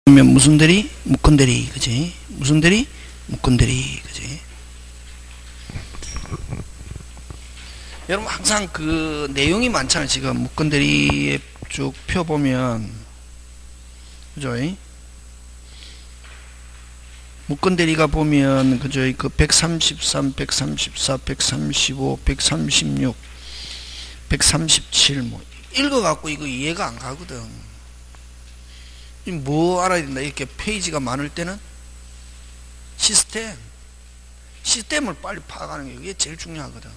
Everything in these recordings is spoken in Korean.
그러면 무슨 대리? 무건 대리, 그지? 무슨 대리? 무건 대리, 그지? 여러분 항상 그 내용이 많잖아요. 지금 무건 대리에 쭉 펴보면, 그죠? 무건 대리가 보면, 그죠? 그 133, 134, 135, 136, 137, 뭐, 읽어갖고 이거 이해가 안 가거든. 뭐 알아야 된다? 이렇게 페이지가 많을 때는 시스템을 빨리 파악하는 게 이게 제일 중요하거든.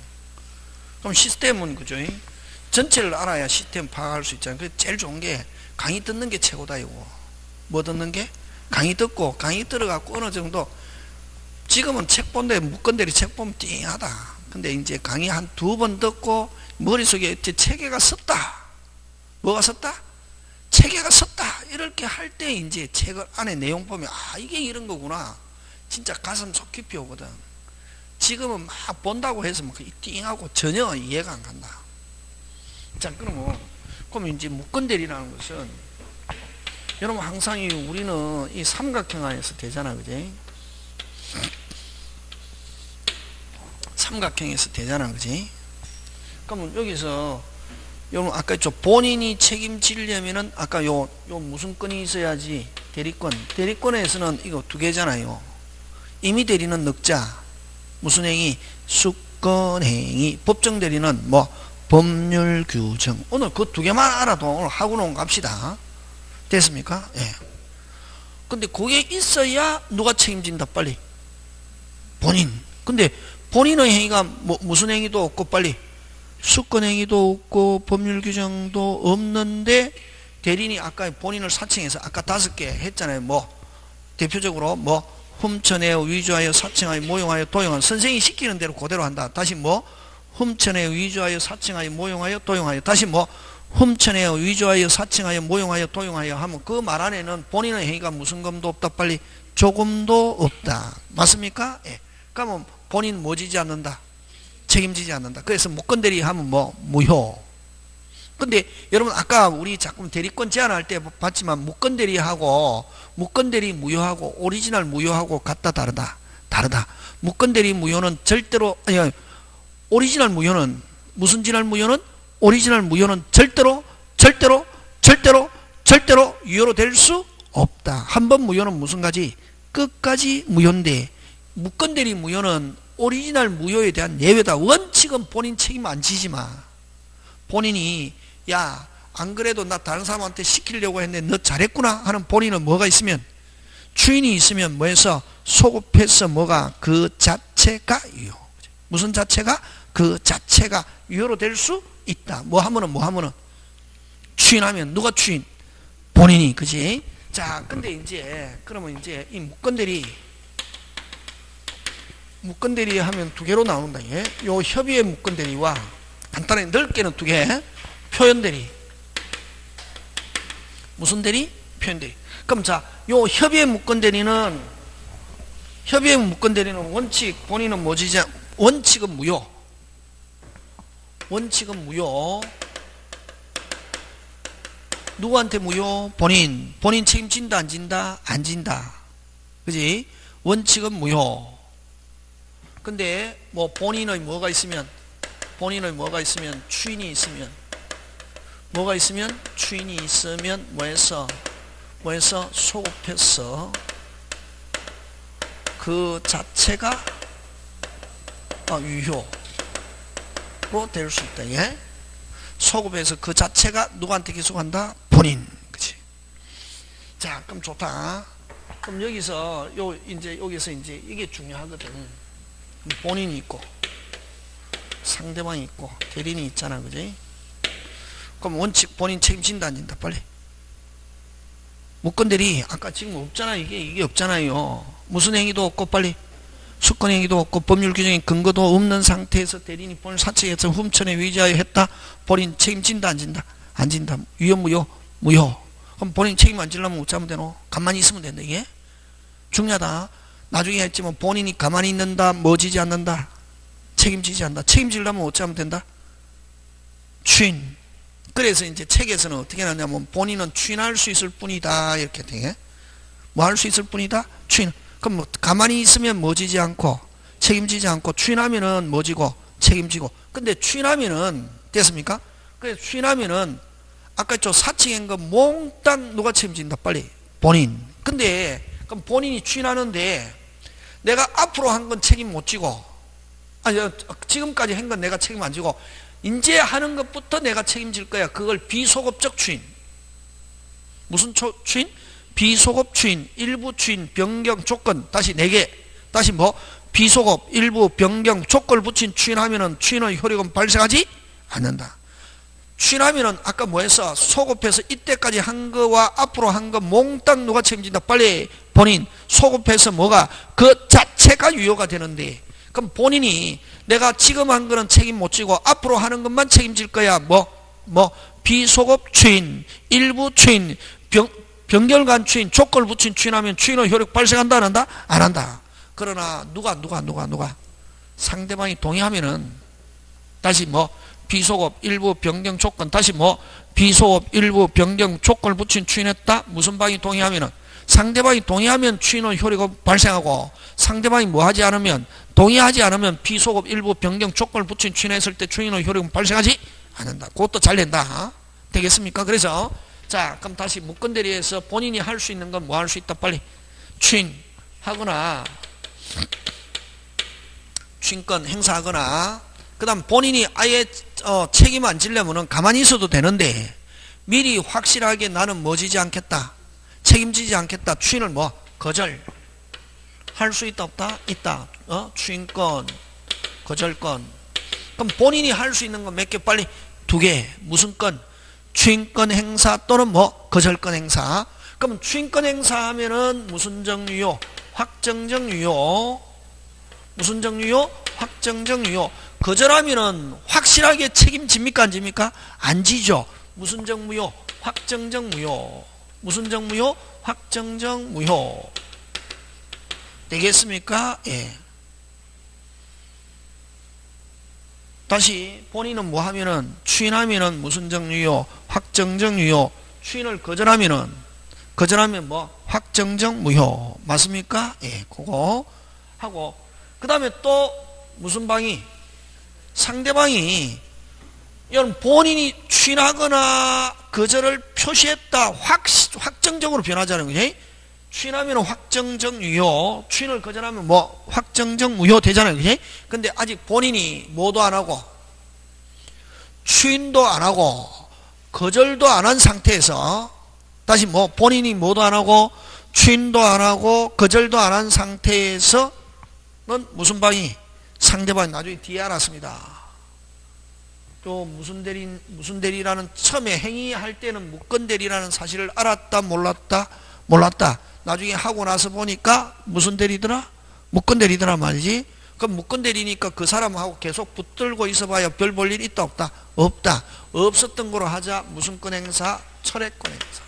그럼 시스템은 그죠? 전체를 알아야 시스템 파악할 수 있잖아요. 그래서 제일 좋은 게 강의 듣는 게 최고다 이거. 뭐 듣는 게? 강의 듣고 강의 들어갖고 어느 정도 지금은 책 본데 묶은대로 책 보면 띵하다. 근데 이제 강의 한 2번 듣고 머릿속에 체계가 섰다. 뭐가 섰다? 체계가 섰다. 이렇게 할 때 이제 책을 안에 내용 보면 아 이게 이런 거구나. 진짜 가슴 속 깊이 오거든. 지금은 막 본다고 해서 막 띵하고 전혀 이해가 안 간다. 자 그럼 이제 묶은대리라는 것은 여러분 항상 우리는 이 삼각형 안에서 되잖아, 그지? 삼각형에서 되잖아, 그지? 그러면 여기서 여러분 아까 저 본인이 책임지려면은 아까 요 무슨 건이 있어야지 대리권에서는 이거 2개잖아요. 임의 대리는 넉자 무슨 행위 수권 행위 법정 대리는 뭐 법률 규정 오늘 그 2개만 알아도 오늘 하고는 갑시다. 됐습니까? 예. 근데 그게 있어야 누가 책임진다 빨리 본인. 근데 본인의 행위가 무슨 행위도 없고 빨리 수권 행위도 없고 법률 규정도 없는데 대리인이 아까 본인을 사칭해서 아까 5개 했잖아요. 뭐 대표적으로 뭐 훔쳐내어 위조하여 사칭하여 모용하여 도용하여 선생이 시키는 대로 그대로 한다. 다시 뭐 훔쳐내어 위조하여 사칭하여 모용하여 도용하여 다시 뭐 훔쳐내어 위조하여 사칭하여 모용하여 도용하여 하면 그 말 안에는 본인의 행위가 무슨 검도 없다 빨리 조금도 없다. 맞습니까? 예. 그러면 본인 뭐 지지 않는다? 책임지지 않는다. 그래서 무건대리 하면 뭐 무효. 근데 여러분 아까 우리 자꾸 대리권 제한할 때 봤지만 무건대리하고 무건대리 무효하고 오리지널 무효하고 같다 다르다. 무건대리 무효는 절대로 아니 오리지널 무효는 무슨 지날 무효는 오리지널 무효는 절대로 유효로 될 수 없다. 한 번 무효는 무슨 가지? 끝까지 무효인데 무건대리 무효는 오리지널 무효에 대한 예외다. 원칙은 본인 책임 안 지지 마. 본인이 야 안 그래도 나 다른 사람한테 시키려고 했는데 너 잘했구나 하는 본인은 뭐가 있으면 주인이 있으면 뭐해서 소급해서 뭐가 그 자체가 유효. 무슨 자체가? 그 자체가 유효로 될 수 있다. 뭐 하면은 추인하면 누가 추인? 본인이. 그지? 자 근데 이제 그러면 이제 이 무건대리 하면 2개로 나온다. 예? 요 협의의 무건대리와 간단하게 넓게는 2개 표현대리. 무슨 대리? 표현대리. 그럼 자, 요 협의의 무건대리는 원칙 본인은 뭐지? 원칙은 무효. 누구한테 무효? 본인 책임진다 안 진다? 안 진다. 그지? 원칙은 무효. 근데 뭐 본인의 뭐가 있으면 추인이 있으면 뭐해서 소급해서 그 자체가 유효로 될 수 있다. 예? 소급해서 그 자체가 누구한테 기속한다? 본인. 그치? 자, 그럼 좋다. 그럼 여기서 이게 중요하거든. 본인이 있고 상대방이 있고 대리인이 있잖아. 그지? 그럼 원칙 본인 책임진다 안 진다 빨리. 무건대리 아까 지금 없잖아. 이게 없잖아요. 무슨 행위도 없고 빨리 수권 행위도 없고 법률 규정의 근거도 없는 상태에서 대리인이 본인 사측에서 훔쳐내 위조하여 했다. 본인 책임진다 안 진다? 안 진다. 유효 무효. 그럼 본인 책임 안 지려면 어쩌면 되노? 가만히 있으면 된다. 이게 중요하다. 나중에 했지만 본인이 가만히 있는다 뭐 지지 않는다? 책임지지 않는다. 책임지려면 어쩌면 된다? 추인. 그래서 이제 책에서는 어떻게 하냐면 본인은 추인할 수 있을 뿐이다 이렇게 돼. 뭐 할 수 있을 뿐이다? 추인. 그럼 뭐 가만히 있으면 뭐 지지 않고 책임지지 않고 추인하면은 뭐 지고 책임지고. 근데 추인하면은 됐습니까? 그래서 추인하면은 아까 저 사칭한 거 몽땅 누가 책임진다? 빨리 본인. 근데 그럼 본인이 추인하는데 내가 앞으로 한 건 책임 못 지고, 아니 지금까지 한 건 내가 책임 안 지고 이제 하는 것부터 내가 책임질 거야. 그걸 비소급적 추인. 무슨 추인? 비소급 추인, 일부 추인, 변경, 조건. 다시 4개. 다시 뭐? 비소급, 일부, 변경, 조건을 붙인 추인하면은 추인의 효력은 발생하지 않는다. 추인하면은 아까 뭐 했어? 소급해서 이때까지 한 거와 앞으로 한 거 몽땅 누가 책임진다? 빨리 본인. 소급해서 뭐가? 그 자체가 유효가 되는데, 그럼 본인이 내가 지금 한 거는 책임 못 지고 앞으로 하는 것만 책임질 거야. 비소급 추인, 일부 추인, 변결간 추인, 조건을 붙인 추인하면 추인의 효력 발생한다 안 한다? 안 한다. 그러나 누가 상대방이 동의하면은 다시 비소급 일부 변경 조건, 다시 비소급 일부 변경 조건을 붙인 추인했다. 무슨 방이 동의하면은, 상대방이 동의하면 추인의 효력이 발생하고, 상대방이 뭐 하지 않으면, 동의하지 않으면 비소급 일부 변경 조건을 붙인 추인했을 때 추인의 효력은 발생하지 않는다. 그것도 잘 낸다. 되겠습니까? 그래서 자, 그럼 다시 무건대리에서 본인이 할 수 있는 건 뭐 할 수 있다? 빨리 추인하거나 추인권 행사하거나, 그 다음 본인이 아예 책임 안 지려면은 가만히 있어도 되는데 미리 확실하게 나는 뭐 지지 않겠다, 책임지지 않겠다, 추인을 거절 할 수 있다 없다? 있다. 추인권, 거절권. 그럼 본인이 할 수 있는 건 몇 개? 빨리 2개. 무슨 건? 추인권 행사 또는 거절권 행사. 그럼 추인권 행사하면은 무슨 정유효? 확정적 유효. 무슨 정유효? 확정적 유효. 거절하면은 확실하게 책임집니까 안 집니까? 안 지죠. 무슨 정무효? 확정적 무효. 무슨 정무효? 확정적 무효. 되겠습니까? 예. 다시 본인은 뭐 하면은 추인하면은 무슨 정유효? 확정적 유효. 추인을 거절하면 확정적 무효. 맞습니까? 예, 그거 하고, 그 다음에 또 무슨 방이? 상대방이 여러분 본인이 추인하거나 거절을 표시했다. 확정적으로 변하자는 거지. 추인하면 확정적 유효, 추인을 거절하면 확정적 무효 되잖아요. 그지? 근데 아직 본인이 뭐도 안 하고 추인도 안 하고 거절도 안 한 상태에서, 다시 본인이 뭐도 안 하고 추인도 안 하고 거절도 안 한 상태에서는 무슨 방이? 상대방이 나중에 뒤에 알았습니다. 또 무슨 대리라는 처음에 행위할 때는 무건대리라는 사실을 알았다 몰랐다. 나중에 하고 나서 보니까 무슨 대리더라? 무건대리더라 말이지. 그럼 무건대리니까 그 사람하고 계속 붙들고 있어봐야 별 볼 일 있다 없다? 없다. 없었던 거로 하자. 무슨 건 행사? 철회권 행사.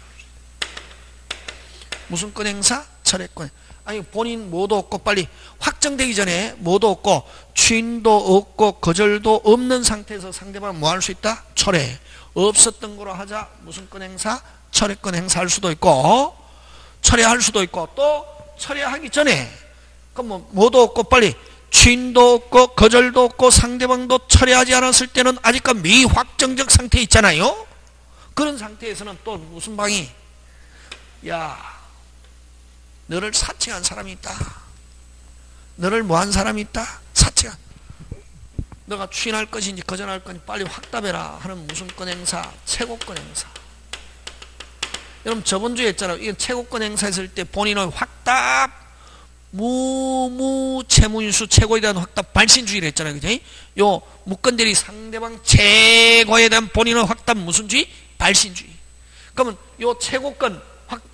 무슨 건 행사? 철회권. 아니 본인 뭐도 없고, 빨리 확정되기 전에 뭐도 없고 추인도 없고 거절도 없는 상태에서 상대방 뭐 할 수 있다? 철회. 없었던 거로 하자. 무슨 건 행사? 철회권 행사할 수도 있고, 철회할 수도 있고, 또 철회하기 전에 그럼 뭐도 없고 빨리 추인도 없고 거절도 없고 상대방도 철회하지 않았을 때는 아직까지 미확정적 상태에 있잖아요. 그런 상태에서는 또 무슨 방이? 야, 너를 사칭한 사람이 있다. 너를 뭐 한 사람이 있다? 사칭한. 너가 추인할 것인지 거절할 것인지 빨리 확답해라 하는 무슨 건 행사? 최고권 행사. 여러분 저번 주에 했잖아요. 이건 최고권 행사했을 때 본인의 확답, 채무인수 최고에 대한 확답 발신주의를 했잖아요. 그죠? 요 무건대리 상대방 최고에 대한 본인의 확답 무슨 주의? 발신주의. 그러면 요 최고권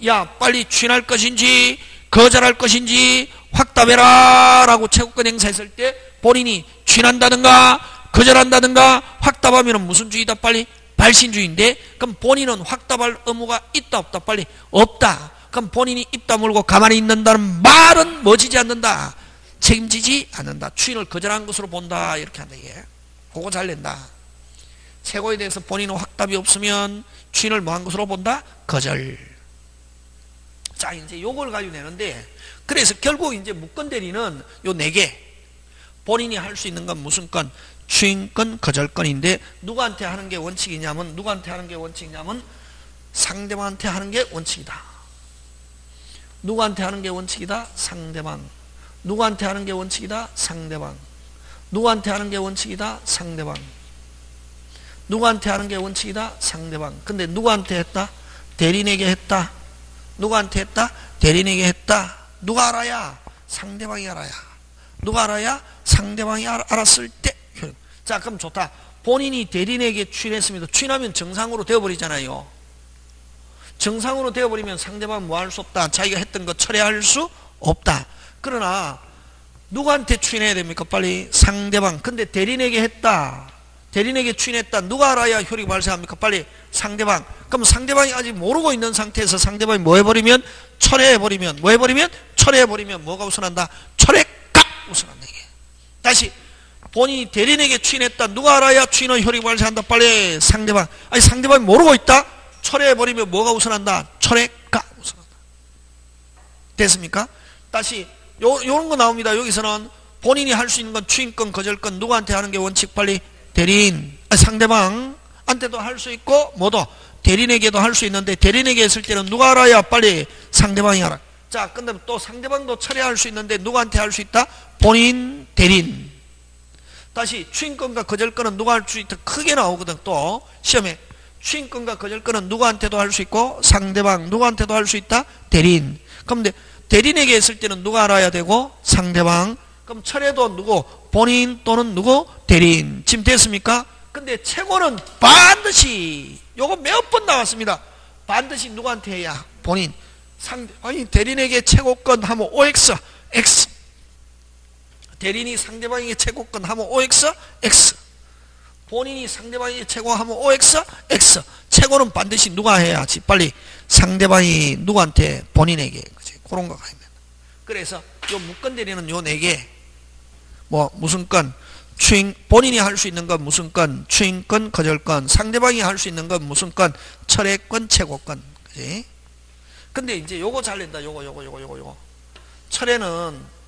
야 빨리 추인할 것인지 거절할 것인지 확답해라 라고 최고권 행사했을 때 본인이 추인한다든가 거절한다든가 확답하면 무슨 주의다? 빨리 발신주의인데, 그럼 본인은 확답할 의무가 있다 없다? 빨리 없다. 그럼 본인이 입 다물고 가만히 있는다는 말은 뭐지지 않는다? 책임지지 않는다. 추인을 거절한 것으로 본다. 이렇게 한다. 이게 그거 잘 낸다. 최고에 대해서 본인은 확답이 없으면 추인을 뭐 한 것으로 본다? 거절. 자, 이제 요걸 가지고 내는데, 그래서 결국 이제 무건 대리는 요 4개. 본인이 할 수 있는 건 무슨 건? 추인권, 거절권인데, 누구한테 하는 게 원칙이냐면, 상대방한테 하는 게 원칙이다. 누구한테 하는 게 원칙이다? 상대방. 누구한테 하는 게 원칙이다? 상대방. 누구한테 하는 게 원칙이다? 상대방. 누구한테 하는 게 원칙이다? 상대방. 근데 누구한테 했다? 대리인에게 했다. 누구한테 했다? 대리인에게 했다. 누가 알아야? 상대방이 알아야. 누가 알아야? 상대방이 알았을 때. 자, 그럼 좋다. 본인이 대리인에게 추인했습니다. 추인하면 정상으로 되어버리잖아요. 정상으로 되어버리면 상대방은 뭐 할 수 없다. 자기가 했던 거 철회할 수 없다. 그러나 누구한테 추인해야 됩니까? 빨리 상대방. 근데 대리인에게 했다. 대리인에게 추인했다. 누가 알아야 효력이 발생합니까? 빨리 상대방. 그럼 상대방이 아직 모르고 있는 상태에서 상대방이 뭐 해버리면? 철회해버리면. 뭐 해버리면? 철회해버리면 뭐가 우선한다? 철회가 우선한다. 이게. 다시 본인이 대리인에게 추인했다. 누가 알아야 추인의 효력이 발생한다. 빨리 상대방. 아니 상대방이 모르고 있다. 철회해버리면 뭐가 우선한다? 철회가 우선한다. 됐습니까? 다시 요런 거 나옵니다. 여기서는 본인이 할 수 있는 건 추인권, 거절권. 누구한테 하는 게 원칙? 빨리 대리인, 상대방한테도 할 수 있고 뭐도 대리인에게도 할 수 있는데, 대리인에게 했을 때는 누가 알아야? 빨리 상대방이 알아. 자, 근데 또 상대방도 철회할 수 있는데 누구한테 할 수 있다? 본인, 대리인. 다시 추인권과 거절권은 누가 할 수 있다? 크게 나오거든. 또 시험에 추인권과 거절권은 누구한테도 할 수 있고 상대방, 누구한테도 할 수 있다? 대리인. 그럼 대리인에게 했을 때는 누가 알아야 되고? 상대방. 그럼 철회도 누구? 본인 또는 누구? 대리인. 지금 됐습니까? 근데 최고는 반드시 요거 몇 번 나왔습니다. 반드시 누구한테 해야? 본인. 아니 대리인에게 최고권 하면 OX, X. 대리인이 상대방에게 최고권 하면 OX, X. 본인이 상대방에게 최고하면 OX, X. 최고는 반드시 누가 해야지? 빨리 상대방이 누구한테? 본인에게. 그치? 그런 거가 있습니다. 그래서 요 무건 대리는 요 4개. 뭐 무슨 건? 본인이 할 수 있는 건 무슨 건? 추인권, 거절권. 상대방이 할 수 있는 건 무슨 건? 철회권, 최고권. 그치? 근데 이제 요거 잘 낸다. 요거. 철회는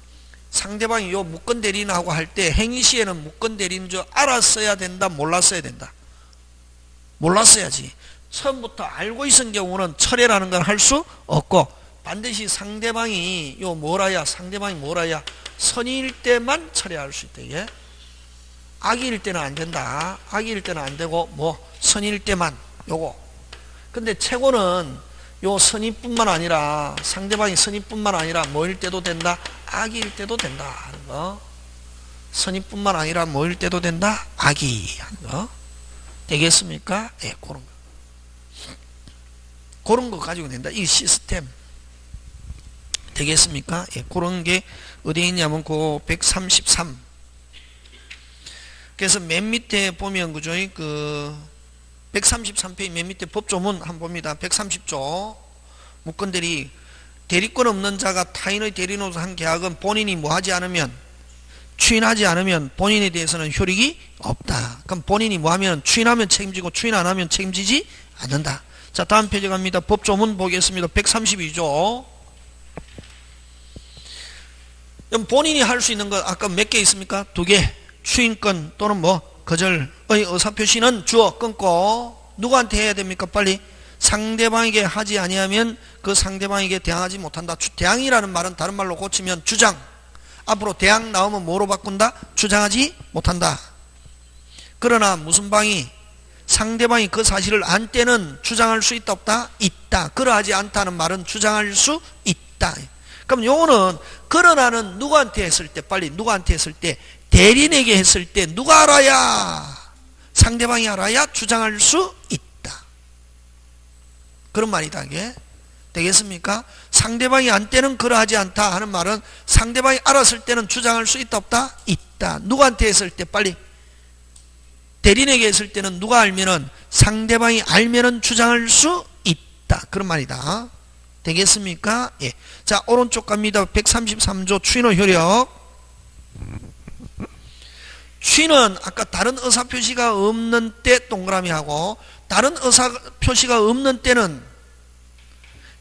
상대방이 요 무건 대리인하고 할 때 행위 시에는 무건 대리인 줄 알았어야 된다, 몰랐어야 된다? 몰랐어야지. 처음부터 알고 있은 경우는 철회라는 걸 할 수 없고, 반드시 상대방이 요 뭐라야? 상대방이 뭐라야? 선의일 때만 철회할 수 있다. 이게 악의일 때는 안 된다. 악의일 때는 안 되고 뭐 선의일 때만 요거. 근데 최고는 요 선의뿐만 아니라 상대방이 선의뿐만 아니라 뭐일 때도 된다. 악의일 때도 된다 하는 거. 선의뿐만 아니라 뭐일 때도 된다. 악의 하는 거. 되겠습니까? 예, 그런 거 가지고 된다. 이 시스템. 되겠습니까? 예, 그런 게 어디에 있냐면 그 133. 그래서 맨 밑에 보면 그죠? 그 133페이지 맨 밑에 법조문 한번 봅니다. 130조. 무건대리. 대리권 없는 자가 타인의 대리인으로서 한 계약은 본인이 뭐 하지 않으면, 추인하지 않으면 본인에 대해서는 효력이 없다. 그럼 본인이 뭐 하면? 추인하면 책임지고 추인 안 하면 책임지지 않는다. 자, 다음 페이지 갑니다. 법조문 보겠습니다. 132조. 그럼 본인이 할 수 있는 거 아까 몇 개 있습니까? 2개. 추인권 또는 뭐 거절의 의사표시는 주어 끊고 누구한테 해야 됩니까? 빨리 상대방에게 하지 아니하면 그 상대방에게 대항하지 못한다. 대항이라는 말은 다른 말로 고치면 주장. 앞으로 대항 나오면 뭐로 바꾼다? 주장하지 못한다. 그러나 무슨 방이? 상대방이 그 사실을 안 때는 주장할 수 있다 없다? 있다. 그러하지 않다는 말은 주장할 수 있다. 그럼 요거는 그러나는 누구한테 했을 때? 빨리 누구한테 했을 때? 대리인에게 했을 때 누가 알아야? 상대방이 알아야 주장할 수 있다. 그런 말이다. 이게 되겠습니까? 상대방이 안 때는 그러하지 않다 하는 말은 상대방이 알았을 때는 주장할 수 있다 없다? 있다. 누구한테 했을 때? 빨리 대리인에게 했을 때는 누가 알면은 상대방이 알면은 주장할 수 있다. 그런 말이다. 되겠습니까? 예. 자, 오른쪽 갑니다. 133조 추인의 효력. 추인은 아까 다른 의사표시가 없는 때 동그라미 하고, 다른 의사표시가 없는 때는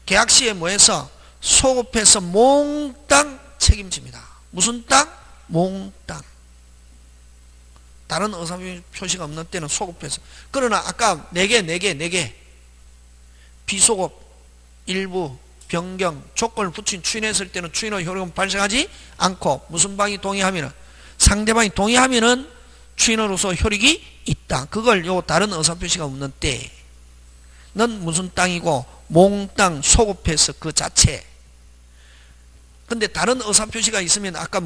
계약시에 뭐 해서 소급해서 몽땅 책임집니다. 무슨 땅? 몽땅. 다른 의사표시가 없는 때는 소급해서. 그러나 아까 4개 비소급 일부 변경 조건을 붙인 추인했을 때는 추인의 효력은 발생하지 않고 무슨 방이 동의하면은 상대방이 동의하면은 추인으로서 효력이 있다. 그걸 요 다른 의사표시가 없는 때는 무슨 땅이고 몽땅 소급해서 그 자체. 근데 다른 의사표시가 있으면 아까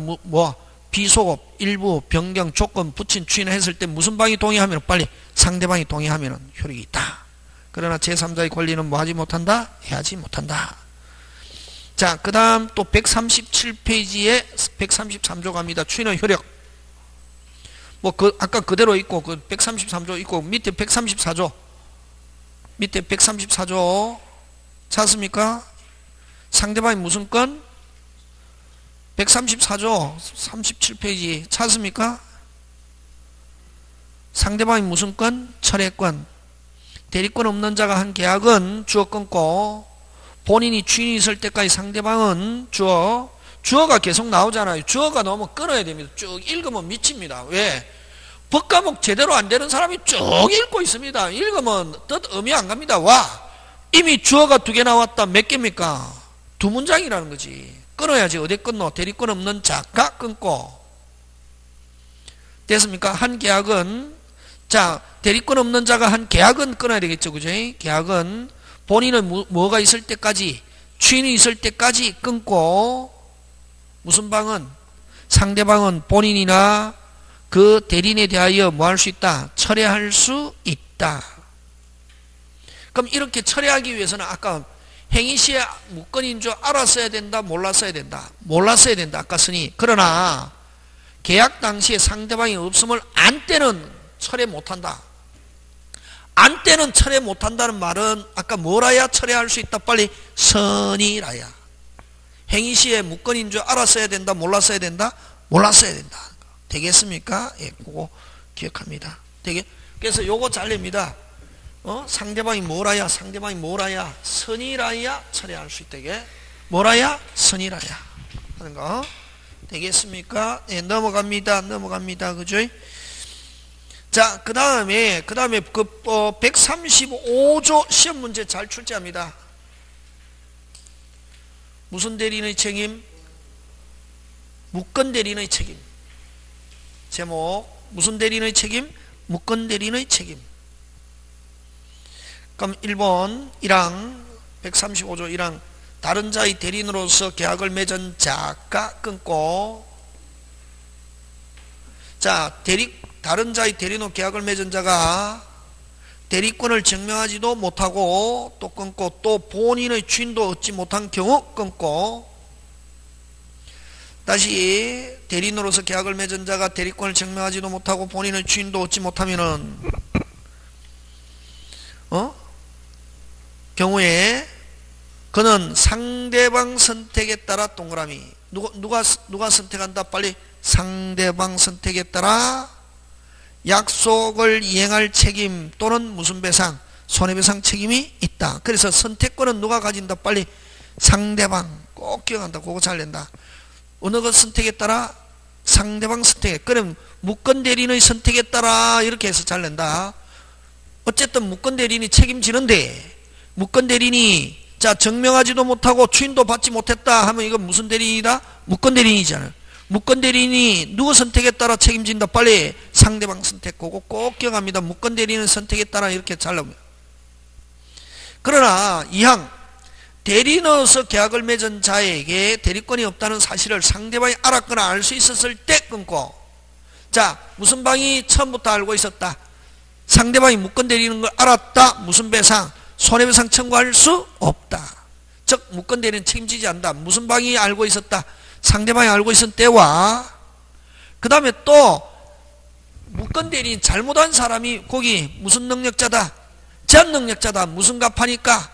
비소급 일부 변경 조건 붙인 추인했을 때 무슨 방이 동의하면 빨리 상대방이 동의하면 효력이 있다. 그러나 제3자의 권리는 뭐 하지 못한다? 해하지 못한다. 자, 그 다음 또 137페이지에 133조 갑니다. 추인의 효력. 아까 그대로 있고, 133조 있고, 밑에 134조. 밑에 134조. 찾습니까? 상대방이 무슨 건? 134조 37페이지 찾습니까? 상대방이 무슨 건? 철회권. 대리권 없는 자가 한 계약은 주어 끊고 본인이 주인이 있을 때까지 상대방은 주어가 계속 나오잖아요. 주어가 나오면 끊어야 됩니다. 쭉 읽으면 미칩니다. 왜? 법과목 제대로 안 되는 사람이 쭉 읽고 있습니다. 읽으면 뜻 의미 안 갑니다. 와! 이미 주어가 2개 나왔다. 몇 개입니까? 2문장이라는 거지. 끊어야지. 어디 끊노? 대리권 없는 자가 끊고. 됐습니까? 한 계약은, 자, 대리권 없는 자가 한 계약은 끊어야 되겠죠. 그죠? 계약은 본인은 뭐가 있을 때까지, 추인이 있을 때까지 끊고, 무슨 방은? 상대방은 본인이나 그 대리인에 대하여 뭐 할 수 있다? 철회할 수 있다. 그럼 이렇게 철회하기 위해서는 아까 행위시에 무건인 줄 알았어야 된다, 몰랐어야 된다. 몰랐어야 된다, 아까 쓰니. 그러나 계약 당시에 상대방이 없음을 안 때는 철회 못한다. 안 때는 철회 못한다는 말은 아까 뭐라야 철회할 수 있다? 빨리 선이라야. 행위시에 무건인 줄 알았어야 된다, 몰랐어야 된다? 몰랐어야 된다. 되겠습니까? 예, 그거 기억합니다. 그래서 요거 잘 냅니다. 상대방이 뭐라야? 상대방이 뭐라야? 선이라야 철회할 수 있다게. 뭐라야? 선이라야 하는 거 되겠습니까? 네, 넘어갑니다. 그죠? 자, 그 다음에 그 135조 시험 문제 잘 출제합니다. 무슨 대리인의 책임? 무건 대리인의 책임. 제목 무슨 대리인의 책임? 무건 대리인의 책임. 그럼 1번 1항 135조 1항 다른 자의 대리인으로서 계약을 맺은 자가 끊고, 자, 다른 자의 대리인으로 계약을 맺은 자가 대리권을 증명하지도 못하고 또 끊고, 또 본인의 주인도 얻지 못한 경우 끊고, 다시 대리인으로서 계약을 맺은 자가 대리권을 증명하지도 못하고 본인의 주인도 얻지 못하면은 경우에 그는 상대방 선택에 따라 동그라미. 누가 선택한다? 빨리 상대방 선택에 따라 약속을 이행할 책임 또는 무슨 배상, 손해배상 책임이 있다. 그래서 선택권은 누가 가진다? 빨리 상대방. 꼭 기억한다. 그거 잘 낸다. 어느 것 선택에 따라? 상대방 선택에. 그럼 무건 대리인의 선택에 따라 이렇게 해서 잘 낸다. 어쨌든 무건 대리인이 책임지는데, 무건 대리인이 자 증명하지도 못하고 추인도 받지 못했다 하면 이건 무슨 대리인이다? 무건 대리인이잖아요. 무건 대리인이 누구 선택에 따라 책임진다? 빨리 상대방 선택. 그거 꼭 기억합니다. 무건 대리인의 선택에 따라 이렇게 잘 나옵니다. 그러나 2항 대리인으로서 계약을 맺은 자에게 대리권이 없다는 사실을 상대방이 알았거나 알 수 있었을 때 끊고, 자, 무슨 방이 처음부터 알고 있었다? 상대방이 무건 대리인인 걸 알았다. 무슨 배상? 손해배상 청구할 수 없다. 즉 무건 대리인은 책임지지 않는다. 무슨 방이 알고 있었다? 상대방이 알고 있은 때와, 그 다음에 또 무건 대리인 잘못한 사람이 거기 무슨 능력자다? 제한 능력자다. 무슨 값하니까?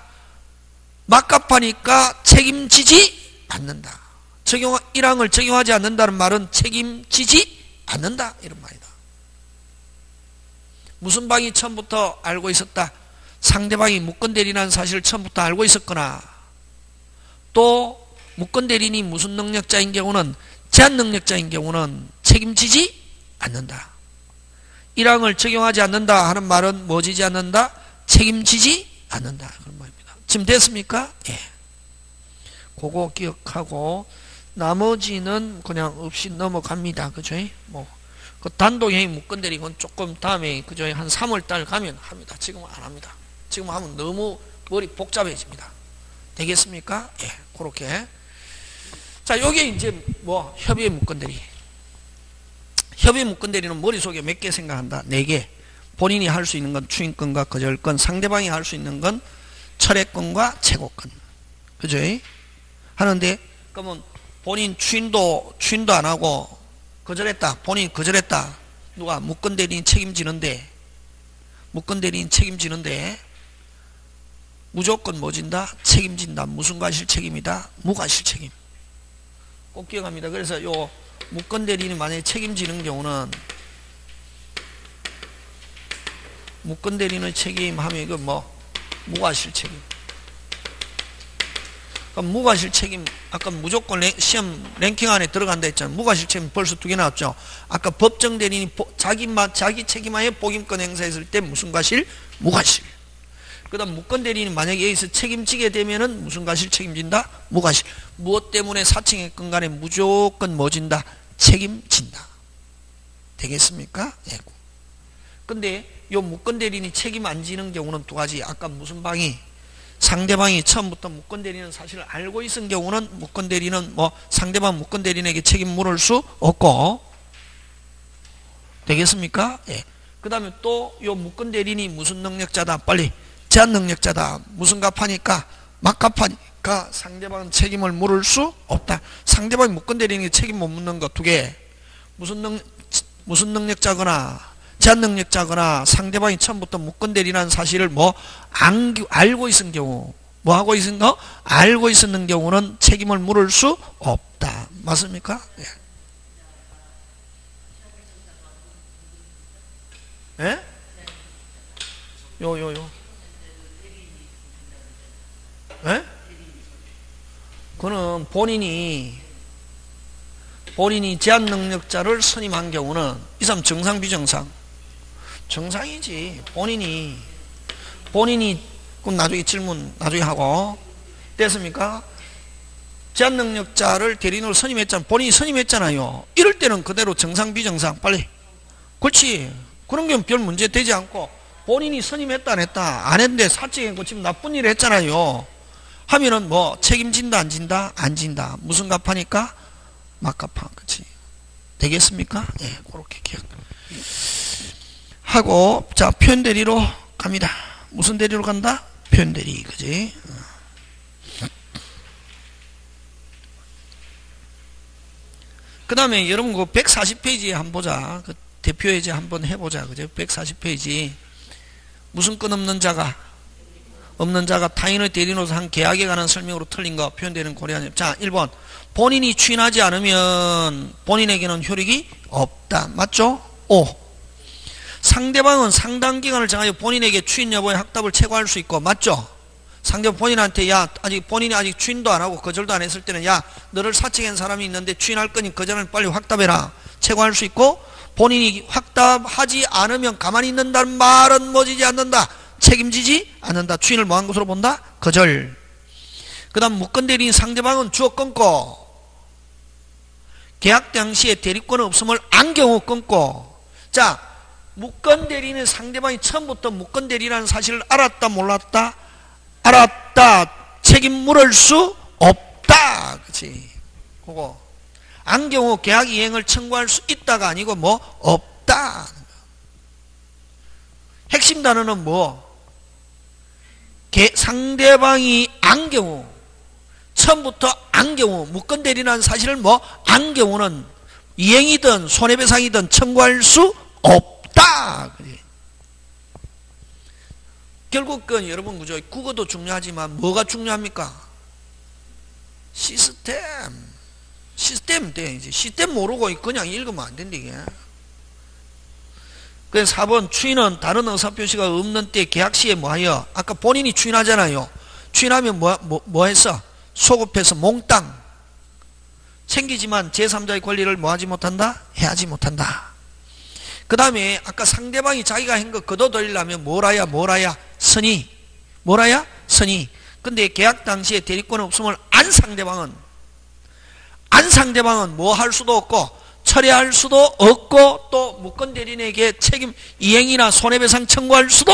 막값하니까 책임지지 않는다. 1항을 적용하지 않는다는 말은 책임지지 않는다 이런 말이다. 무슨 방이 처음부터 알고 있었다? 상대방이 무건 대리인이라는 사실을 처음부터 알고 있었거나 또 무권 대리인이 무슨 능력자인 경우는, 제한 능력자인 경우는 책임지지 않는다. 1항을 적용하지 않는다 하는 말은 뭐 지지 않는다? 책임지지 않는다. 그런 말입니다. 지금 됐습니까? 예. 그거 기억하고 나머지는 그냥 없이 넘어갑니다. 그죠? 뭐, 그 단독행위 무권 대리인은 조금 다음에, 그죠? 한 3월달 가면 합니다. 지금은 안 합니다. 지금 하면 너무 머리 복잡해집니다. 되겠습니까? 예. 그렇게. 자, 요게 이제 뭐, 협의의 무권 대리. 협의 무권 대리는 머릿속에 몇 개 생각한다? 4개. 본인이 할 수 있는 건 추인권과 거절권, 상대방이 할 수 있는 건 철회권과 최고권. 그죠? 하는데, 그러면 본인 추인도 안 하고 거절했다. 본인 거절했다. 누가? 무권 대리인 책임지는데, 무권 대리인 책임지는데, 무조건 뭐 진다? 책임진다. 무슨 과실 책임이다? 무과실 책임. 꼭 기억합니다. 그래서 요 무권 대리인이 만약에 책임지는 경우는, 무권 대리인의 책임하면 이거 뭐 무과실 책임. 그럼 무과실 책임, 아까 무조건 시험 랭킹 안에 들어간다 했잖아요. 무과실 책임 벌써 2개 나왔죠. 아까 법정 대리인이 자기 책임하에 복임권 행사했을 때 무슨 과실? 무과실. 그 다음 무권 대리인이 만약에 여기서 책임지게 되면은 무슨 과실 책임진다? 무과실. 무엇 때문에 사칭했건 간에 무조건 뭐 진다? 책임진다. 되겠습니까? 예. 근데 요 무권 대리인이 책임 안 지는 경우는 2가지. 아까 무슨 방이? 상대방이 처음부터 무권 대리인은 사실을 알고 있은 경우는 무권 대리인은 뭐 상대방 무권 대리인에게 책임 물을 수 없고. 되겠습니까? 예. 그 다음에 또 요 무권 대리인이 무슨 능력자다? 빨리. 제한 능력자다. 무슨 값하니까? 막값하니까 상대방은 책임을 물을 수 없다. 상대방이 무권 대리인에게 책임 못 묻는 거 2개. 무슨 능력자거나 제한 능력자거나 상대방이 처음부터 무권 대리인이라는 사실을 뭐 알고 있은 경우, 뭐 하고 있은 거? 알고 있었는 경우는 책임을 물을 수 없다. 맞습니까? 예? 예? 예? 그는 본인이 제한 능력자를 선임한 경우는 이 사람 정상 비정상? 정상이지. 본인이 그럼 나중에 질문 나중에 하고. 됐습니까? 제한 능력자를 대리인으로 선임했잖아. 본인이 선임했잖아요. 이럴 때는 그대로 정상 비정상? 빨리. 그렇지. 그런 경우는 별 문제 되지 않고, 본인이 선임했다 안 했다 안 했는데 사측했고 지금 나쁜 일을 했잖아요 하면은 뭐 책임진다 안 진다? 안 진다. 무슨 값하니까? 막값하. 그치? 되겠습니까? 예, 그렇게 기억하고. 자, 표현 대리로 갑니다. 무슨 대리로 간다? 표현 대리. 그지? 그 다음에 여러분 그 140페이지에 한번 보자. 그 대표 예제 한번 해보자. 그죠? 140페이지. 무슨 건 없는 자가 타인의 대리인으로서 한 계약에 관한 설명으로 틀린 거 표현되는 고려하냐. 자, 1번. 본인이 추인하지 않으면 본인에게는 효력이 없다. 맞죠? 5. 상대방은 상당 기간을 정하여 본인에게 추인 여부의 확답을 체고할 수 있고. 맞죠? 상대방 본인한테 본인이 아직 추인도 안 하고 거절도 안 했을 때는 너를 사칭한 사람이 있는데 추인할 거니 거절은 빨리 확답해라. 체고할 수 있고, 본인이 확답하지 않으면 가만히 있는다는 말은 뭐지지 않는다. 책임지지 않는다. 추인을 뭐한 것으로 본다? 거절. 그 다음 무권 대리인 상대방은 주어 끊고, 계약 당시에 대리권은 없음을 안 경우 끊고. 자, 무권 대리인은 상대방이 처음부터 무권 대리라는 사실을 알았다 몰랐다? 알았다. 책임 물을 수 없다. 그치? 그거. 안 경우 계약 이행을 청구할 수 있다가 아니고 뭐 없다. 핵심 단어는 뭐? 상대방이 안 경우, 처음부터 안 경우, 무권 대리라는 사실을 뭐 안 경우는 이행이든 손해배상이든 청구할 수 없다. 결국 그 여러분 그죠? 국어도 중요하지만 뭐가 중요합니까? 시스템 돼. 이제 시스템 모르고 그냥 읽으면 안 된다 이게. 그래서 4번 추인은 다른 의사표시가 없는 때 계약 시에 뭐하여? 아까 본인이 추인하잖아요. 추인하면 뭐 했어? 소급해서 몽땅 챙기지만 제3자의 권리를 뭐하지 못한다? 해하지 못한다. 그 다음에 아까 상대방이 자기가 한 거 거둬들이려면 뭐라야? 선의. 뭐라야? 선의. 근데 계약 당시에 대리권 없음을 안 상대방은 뭐 할 수도 없고 철회할 수도 없고 또 무권 대리인에게 책임 이행이나 손해배상 청구할 수도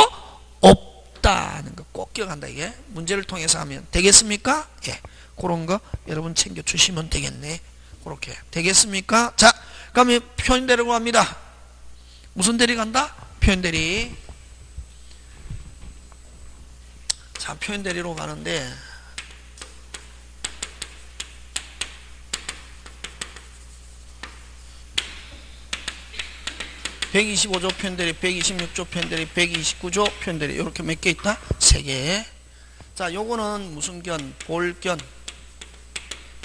없다는 거 꼭 기억한다. 이게 문제를 통해서 하면 되겠습니까? 예, 그런 거 여러분 챙겨 주시면 되겠네. 그렇게 되겠습니까? 자, 그러면 표현 대리로 갑니다. 무슨 대리 간다? 표현 대리. 자, 표현 대리로 가는데 (125조) 표현대리, 126조 표현대리, 129조 표현대리 이렇게 몇 개 있다? 3개. 자, 요거는 무슨 견? 볼견,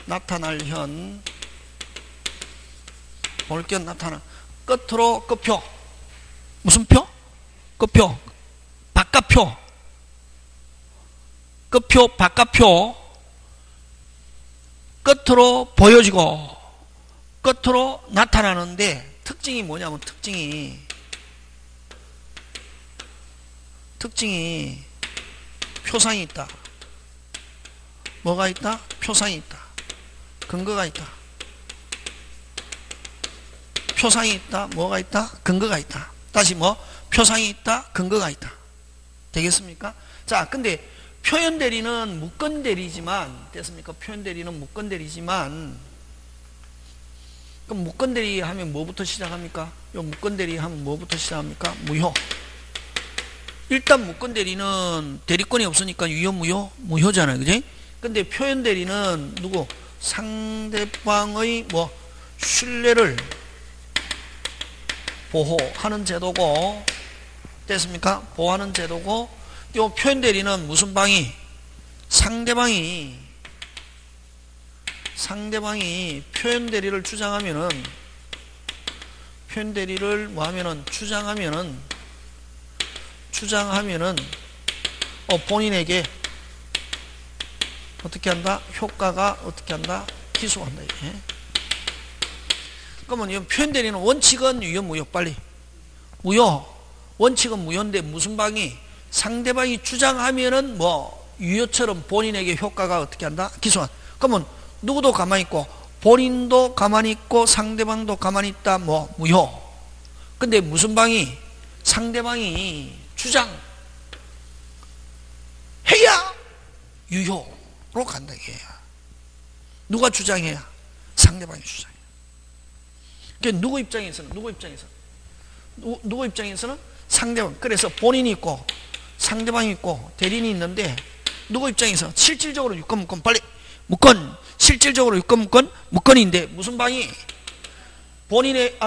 나타날 현, 볼견 나타나 끝으로 끝표. 무슨 표? 끝표, 바깥표, 끝표, 바깥표, 끝으로 보여지고 끝으로 나타나는데 특징이 뭐냐면 특징이 표상이 있다. 뭐가 있다? 표상이 있다. 근거가 있다. 표상이 있다. 뭐가 있다? 근거가 있다. 다시 뭐? 표상이 있다. 근거가 있다. 되겠습니까? 자, 근데 표현 대리는 무권 대리지만 됐습니까? 표현 대리는 무권 대리지만 그럼 무권 대리 하면 뭐부터 시작합니까? 요 무권 대리 하면 뭐부터 시작합니까? 무효. 일단 무권 대리는 대리권이 없으니까 유효 무효? 무효잖아요. 그지? 근데 표현 대리는 누구? 상대방의 뭐 신뢰를 보호하는 제도고 됐습니까? 보호하는 제도고 요 표현 대리는 무슨 방이? 상대방이 표현 대리를 주장하면은 주장하면은 본인에게 어떻게 한다? 효과가 어떻게 한다? 기소한다. 이게. 그러면 이 표현 대리는 원칙은 유효 무효? 빨리. 무효. 원칙은 무효인데 무슨 방이? 상대방이 주장하면은 뭐 유효처럼 본인에게 효과가 어떻게 한다? 기소한다. 그러면 누구도 가만히 있고 본인도 가만히 있고 상대방도 가만히 있다. 뭐 무효. 근데 무슨 방이? 상대방이 주장해야 유효로 간다. 이게. 누가 주장해야? 상대방이 주장해. 그러니까 누구 입장에서는 상대방. 그래서 본인이 있고 상대방이 있고 대리인이 있는데 누구 입장에서 실질적으로 유권 무권 빨리 무권 실질적으로 유권 무권인데 무슨 방이? 본인의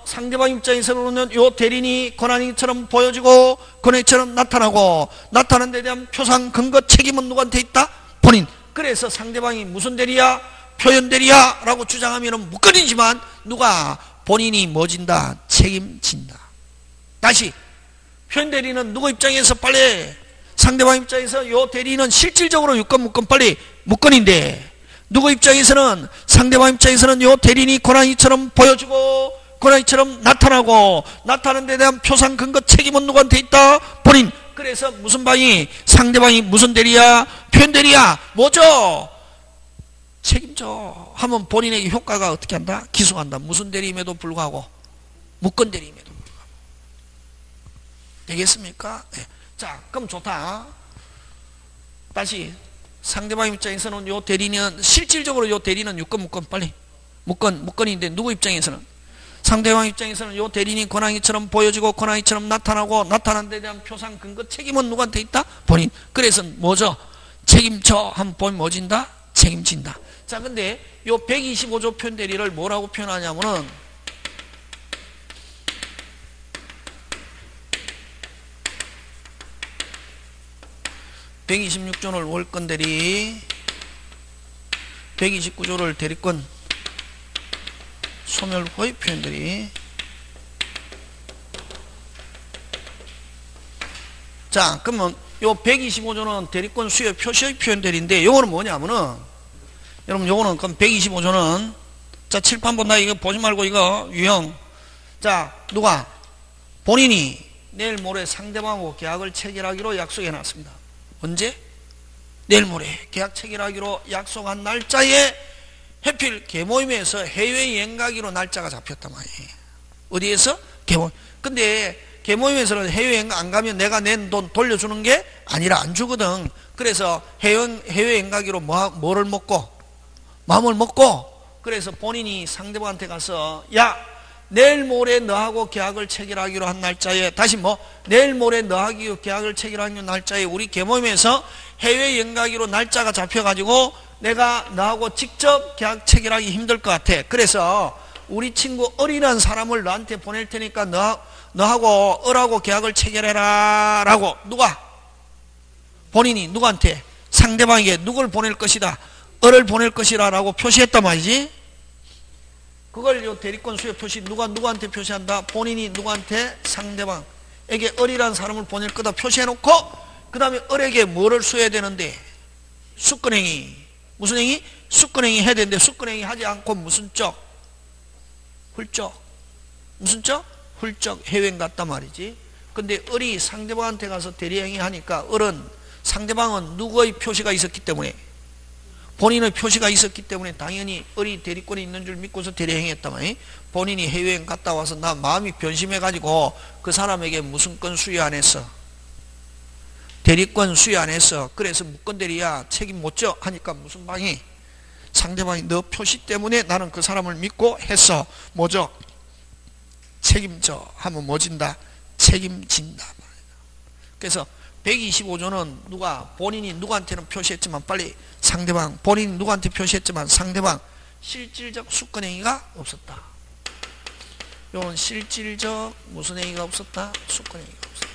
상대방 입장에서는 요 대리인이 권한이처럼 보여지고 권한이처럼 나타나고 나타나는 데 대한 표상 근거 책임은 누구한테 있다? 본인. 그래서 상대방이 무슨 대리야? 표현 대리야 라고 주장하면 무권이지만 누가? 본인이 뭐 진다? 책임진다. 다시 표현 대리는 누구 입장에서 빨리? 상대방 입장에서 요 대리인은 실질적으로 유권 무권 빨리 무권인데 누구 입장에서는 상대방 입장에서는 요 대리인이 고난이처럼 보여지고 고난이처럼 나타나고 나타나는 데 대한 표상 근거 책임은 누구한테 있다? 본인. 그래서 무슨 방이? 상대방이 무슨 대리야? 표현 대리야. 뭐죠? 책임져 하면 본인에게 효과가 어떻게 한다? 기소한다. 무슨 대리임에도 불구하고 무권 대리임에도 불구하고. 되겠습니까? 네. 자, 그럼 좋다. 다시 상대방 입장에서는 요 대리는 실질적으로 요 대리는 유권 무권 빨리 무권인데 누구 입장에서는? 상대방 입장에서는 요 대리인이 권한이처럼 보여지고 권한이처럼 나타나고 나타난 데 대한 표상 근거 책임은 누구한테 있다? 본인. 그래서 뭐죠? 책임져 하면 본인 뭐 진다? 책임진다. 자, 근데 요 125조 표현 대리를 뭐라고 표현하냐면은 126조를 월권 대리, 129조를 대리권 소멸 후의 표현 대리. 자, 그러면 요 125조는 대리권 수요 표시의 표현들인데, 요거는 뭐냐면은, 여러분, 요거는, 그럼 125조는, 자, 칠판 본다. 이거 보지 말고, 이거, 유형. 자, 누가? 본인이 내일 모레 상대방하고 계약을 체결하기로 약속해 놨습니다. 언제? 내일 모레 계약 체결하기로 약속한 날짜에 해필 개모임에서 해외여행 가기로 날짜가 잡혔단 말이에요. 어디에서? 개모임. 근데 개모임에서는 해외여행 안 가면 내가 낸 돈 돌려주는 게 아니라 안 주거든. 그래서 해외여행 가기로 뭐를 먹고? 마음을 먹고, 그래서 본인이 상대방한테 가서, 야, 내일 모레 너하고 계약을 체결하기로 한 날짜에, 다시 내일 모레 너하고 계약을 체결하기로 한 날짜에 우리 개모임에서 해외여행 가기로 날짜가 잡혀가지고 내가 너하고 직접 계약 체결하기 힘들 것 같아. 그래서 우리 친구 을이라는 사람을 너한테 보낼 테니까 너하고 을하고 계약을 체결해라 라고. 누가? 본인이 누구한테? 상대방에게 누굴 보낼 것이다, 을을 보낼 것이라 라고 표시했단 말이지. 그걸 요 대리권 수요 표시 누구한테 표시한다? 본인이 누구한테? 상대방에게 을이라는 사람을 보낼 거다 표시해놓고, 그 다음에 을에게 뭐를 수여해야 되는데? 수권행위. 무슨 행위? 수권행위 해야 되는데, 수권행위 하지 않고 무슨 쪽? 훌쩍. 무슨 쪽? 훌쩍 해외여행 갔단 말이지. 근데 을이 상대방한테 가서 대리행위 하니까, 을은, 상대방은 누구의 표시가 있었기 때문에, 본인의 표시가 있었기 때문에 당연히 을이 대리권이 있는 줄 믿고서 대리행위했단 말이에요. 본인이 해외여행 갔다 와서 나 마음이 변심해가지고 그 사람에게 무슨 건 수여 안 했어? 대리권 수여 안 했어. 그래서 무건대리야 책임 못 져 하니까 무슨 방이? 상대방이 너 표시 때문에 나는 그 사람을 믿고 했어. 뭐죠? 책임져 하면 뭐 진다? 책임진다. 그래서 125조는 누가? 본인이 누구한테는 표시했지만 빨리 상대방, 본인이 누구한테 표시했지만 상대방, 실질적 수권행위가 없었다. 요건 실질적 무슨 행위가 없었다? 수권행위가 없었다.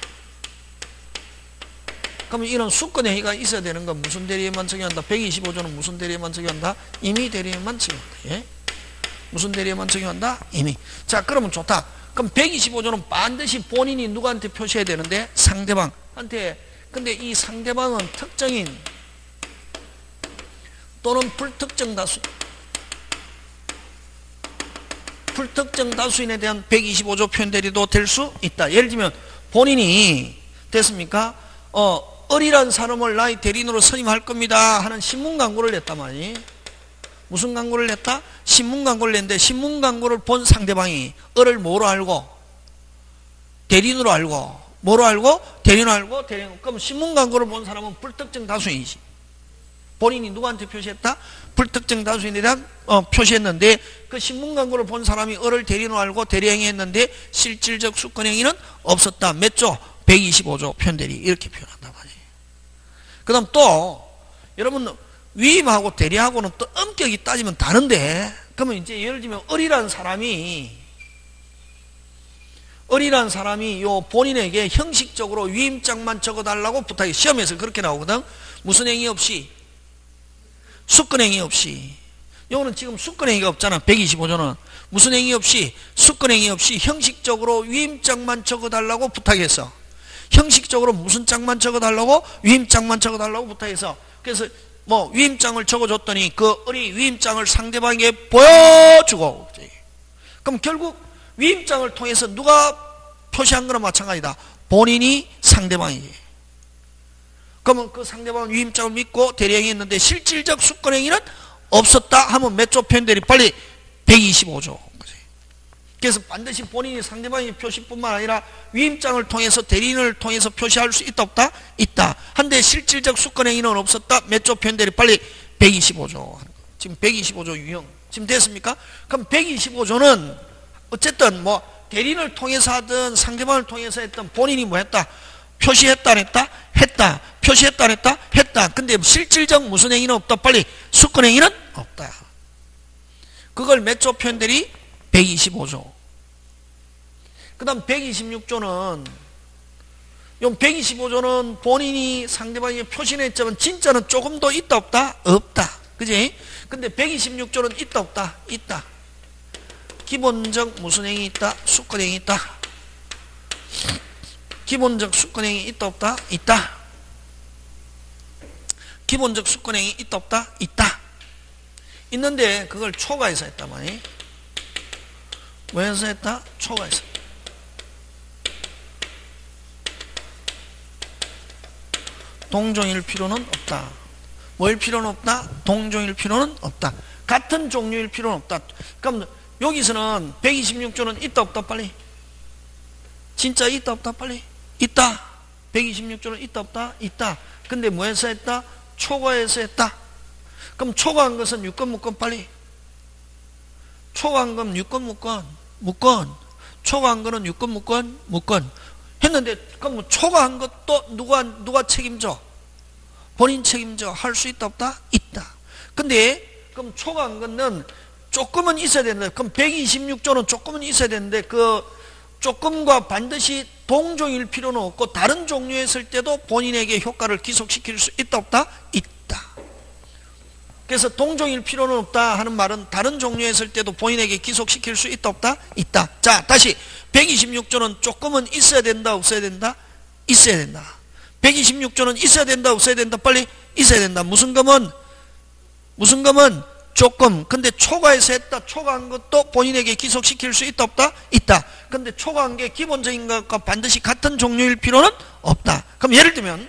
그러면 이런 수권행위가 있어야 되는 건 무슨 대리에만 적용한다? 125조는 무슨 대리에만 적용한다? 임의 대리에만 적용한다. 예? 무슨 대리에만 적용한다? 임의. 자, 그러면 좋다. 그럼 125조는 반드시 본인이 누구한테 표시해야 되는데? 상대방한테. 근데 이 상대방은 특정인 또는 불특정 다수인에 대한 125조 표현대리도 될 수 있다. 예를 들면 본인이 됐습니까? 을이라는 사람을 나의 대리인으로 선임할 겁니다 하는 신문 광고를 냈단 말이에요. 무슨 광고를 냈다? 신문 광고를 냈는데, 신문 광고를 본 상대방이 을을 뭐로 알고? 대리인으로 알고. 뭐로 알고? 대리인으로 알고. 그럼 신문 광고를 본 사람은 불특정 다수인이지. 본인이 누구한테 표시했다? 불특정 다수인에 대한 표시했는데, 그 신문 광고를 본 사람이 을을 대리인으로 알고 대리행위했는데 실질적 수권행위는 없었다. 몇 조? 125조 표현대리. 이렇게 표현한단 말이에요. 그 다음 또 여러분, 위임하고 대리하고는 또 엄격히 따지면 다른데, 그러면 이제 예를 들면 을이라는 사람이 요 본인에게 형식적으로 위임장만 적어달라고 부탁해. 시험에서 그렇게 나오거든. 무슨 행위 없이? 수권행위 없이. 요거는 지금 수권행위가 없잖아. 125조는 무슨 행위 없이? 수권행위 없이 형식적으로 위임장만 적어달라고 부탁했어. 형식적으로 무슨 장만 적어달라고? 위임장만 적어달라고 부탁해서, 그래서 위임장을 적어줬더니 그 을이 위임장을 상대방에게 보여주고, 그럼 결국 위임장을 통해서 누가 표시한 거나 마찬가지다. 본인이 상대방이지. 그러면 그 상대방은 위임장을 믿고 대리행위했는데 실질적 수권행위는 없었다 하면 몇 조 표현대리? 빨리 125조. 그래서 반드시 본인이 상대방의 표시뿐만 아니라 위임장을 통해서 대리인을 통해서 표시할 수 있다 없다? 있다. 한데 실질적 수권행위는 없었다. 몇 조 표현대리? 빨리 125조. 지금 125조 유형 지금 됐습니까? 그럼 125조는 어쨌든 대리인을 통해서 하든 상대방을 통해서 했든 본인이 뭐 했다? 표시했다 안 했다? 했다. 표시했다 안 했다? 했다. 근데 실질적 무슨 행위는 없다? 빨리 수권행위는 없다. 그걸 몇 조 표현대리? 125조. 그 다음 126조는, 요 125조는 본인이 상대방에게 표시했지만 진짜는 조금 더 있다 없다? 없다. 그지? 근데 126조는 있다 없다? 있다. 기본적 무슨 행위 있다? 수권행위 있다. 기본적 수권행위 있다 없다? 있다. 기본적 수권행위 있다 없다? 있다. 있는데 그걸 초과해서 했단 말이에요. 왜 해서 했다? 초과해서. 동종일 필요는 없다. 뭐일 필요는 없다? 동종일 필요는 없다. 같은 종류일 필요는 없다. 그럼 여기서는 126조는 있다 없다 빨리? 진짜 있다 없다 빨리? 있다. 126조는 있다 없다? 있다. 근데 뭐 해서 했다? 초과해서 했다. 그럼 초과한 것은 유권 무권 빨리? 초과한 건 유권 무권? 무권. 초과한 거는 유권 무권? 무권. 했는데 그럼 뭐 초과한 것도 누가 책임져? 본인 책임져. 할 수 있다 없다? 있다. 근데 그럼 초과한 거는 조금은 있어야 되는데, 그럼 126조는 조금은 있어야 되는데 그 조금과 반드시 동종일 필요는 없고 다른 종류 했을 때도 본인에게 효과를 기속시킬 수 있다 없다? 있다. 그래서 동종일 필요는 없다 하는 말은 다른 종류 했을 때도 본인에게 기속시킬 수 있다 없다? 있다. 자, 다시 126조는 조금은 있어야 된다 없어야 된다? 있어야 된다. 126조는 있어야 된다 없어야 된다? 빨리 있어야 된다. 무슨 검은 조금. 근데 초과해서 했다. 초과한 것도 본인에게 기속시킬 수 있다 없다? 있다. 근데 초과한 게 기본적인 것과 반드시 같은 종류일 필요는 없다. 그럼 예를 들면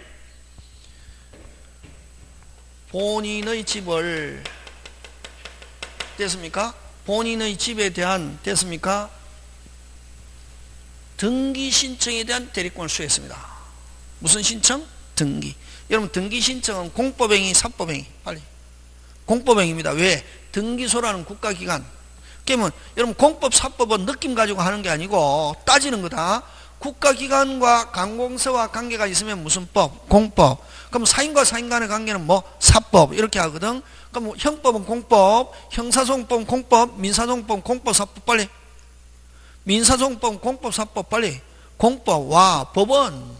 본인의 집을 됐습니까? 본인의 집에 대한 됐습니까? 등기 신청에 대한 대리권을 수여했습니다. 무슨 신청? 등기. 여러분 등기 신청은 공법행위, 사법행위 빨리. 공법행위입니다. 왜? 등기소라는 국가기관. 그러면 여러분 공법, 사법은 느낌 가지고 하는 게 아니고 따지는 거다. 국가기관과 관공서와 관계가 있으면 무슨 법? 공법. 그럼 사인과 사인 간의 관계는 뭐? 사법. 이렇게 하거든. 그럼 형법은 공법, 형사소송법은 공법, 민사소송법은 공법, 사법 빨리. 민사소송법은 공법, 사법 빨리. 공법. 와, 법원.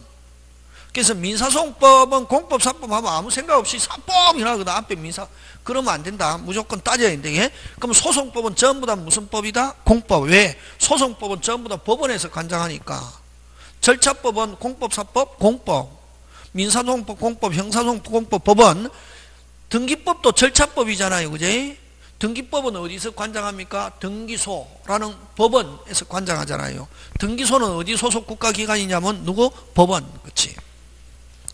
그래서 민사소송법은 공법, 사법 하면 아무 생각 없이 사법이라 하거든. 앞에 민사. 그러면 안 된다. 무조건 따져야 된다. 그럼 소송법은 전부 다 무슨 법이다? 공법. 왜? 소송법은 전부 다 법원에서 관장하니까. 절차법은 공법, 사법, 공법. 민사소송법, 공법, 형사소송법, 공법, 법원. 등기법도 절차법이잖아요. 그제? 등기법은 어디서 관장합니까? 등기소라는 법원에서 관장하잖아요. 등기소는 어디 소속 국가기관이냐면 누구? 법원. 그렇지.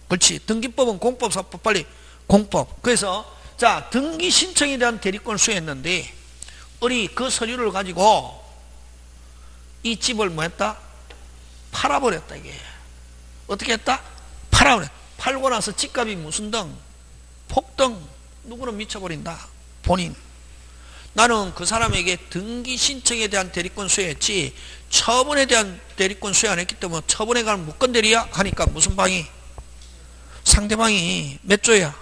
그렇지. 등기법은 공법, 사법 빨리. 공법. 그래서 자, 등기 신청에 대한 대리권을 수여했는데 우리 그 서류를 가지고 이 집을 뭐 했다? 팔아버렸다. 이게 어떻게 했다? 팔아버렸다. 팔고 나서 집값이 무슨 등? 폭등. 누구는 미쳐버린다. 본인. 나는 그 사람에게 등기 신청에 대한 대리권 수여했지 처분에 대한 대리권 수여 안 했기 때문에 처분에 관한 무권 대리야 하니까 무슨 방이? 상대방이 몇 조야?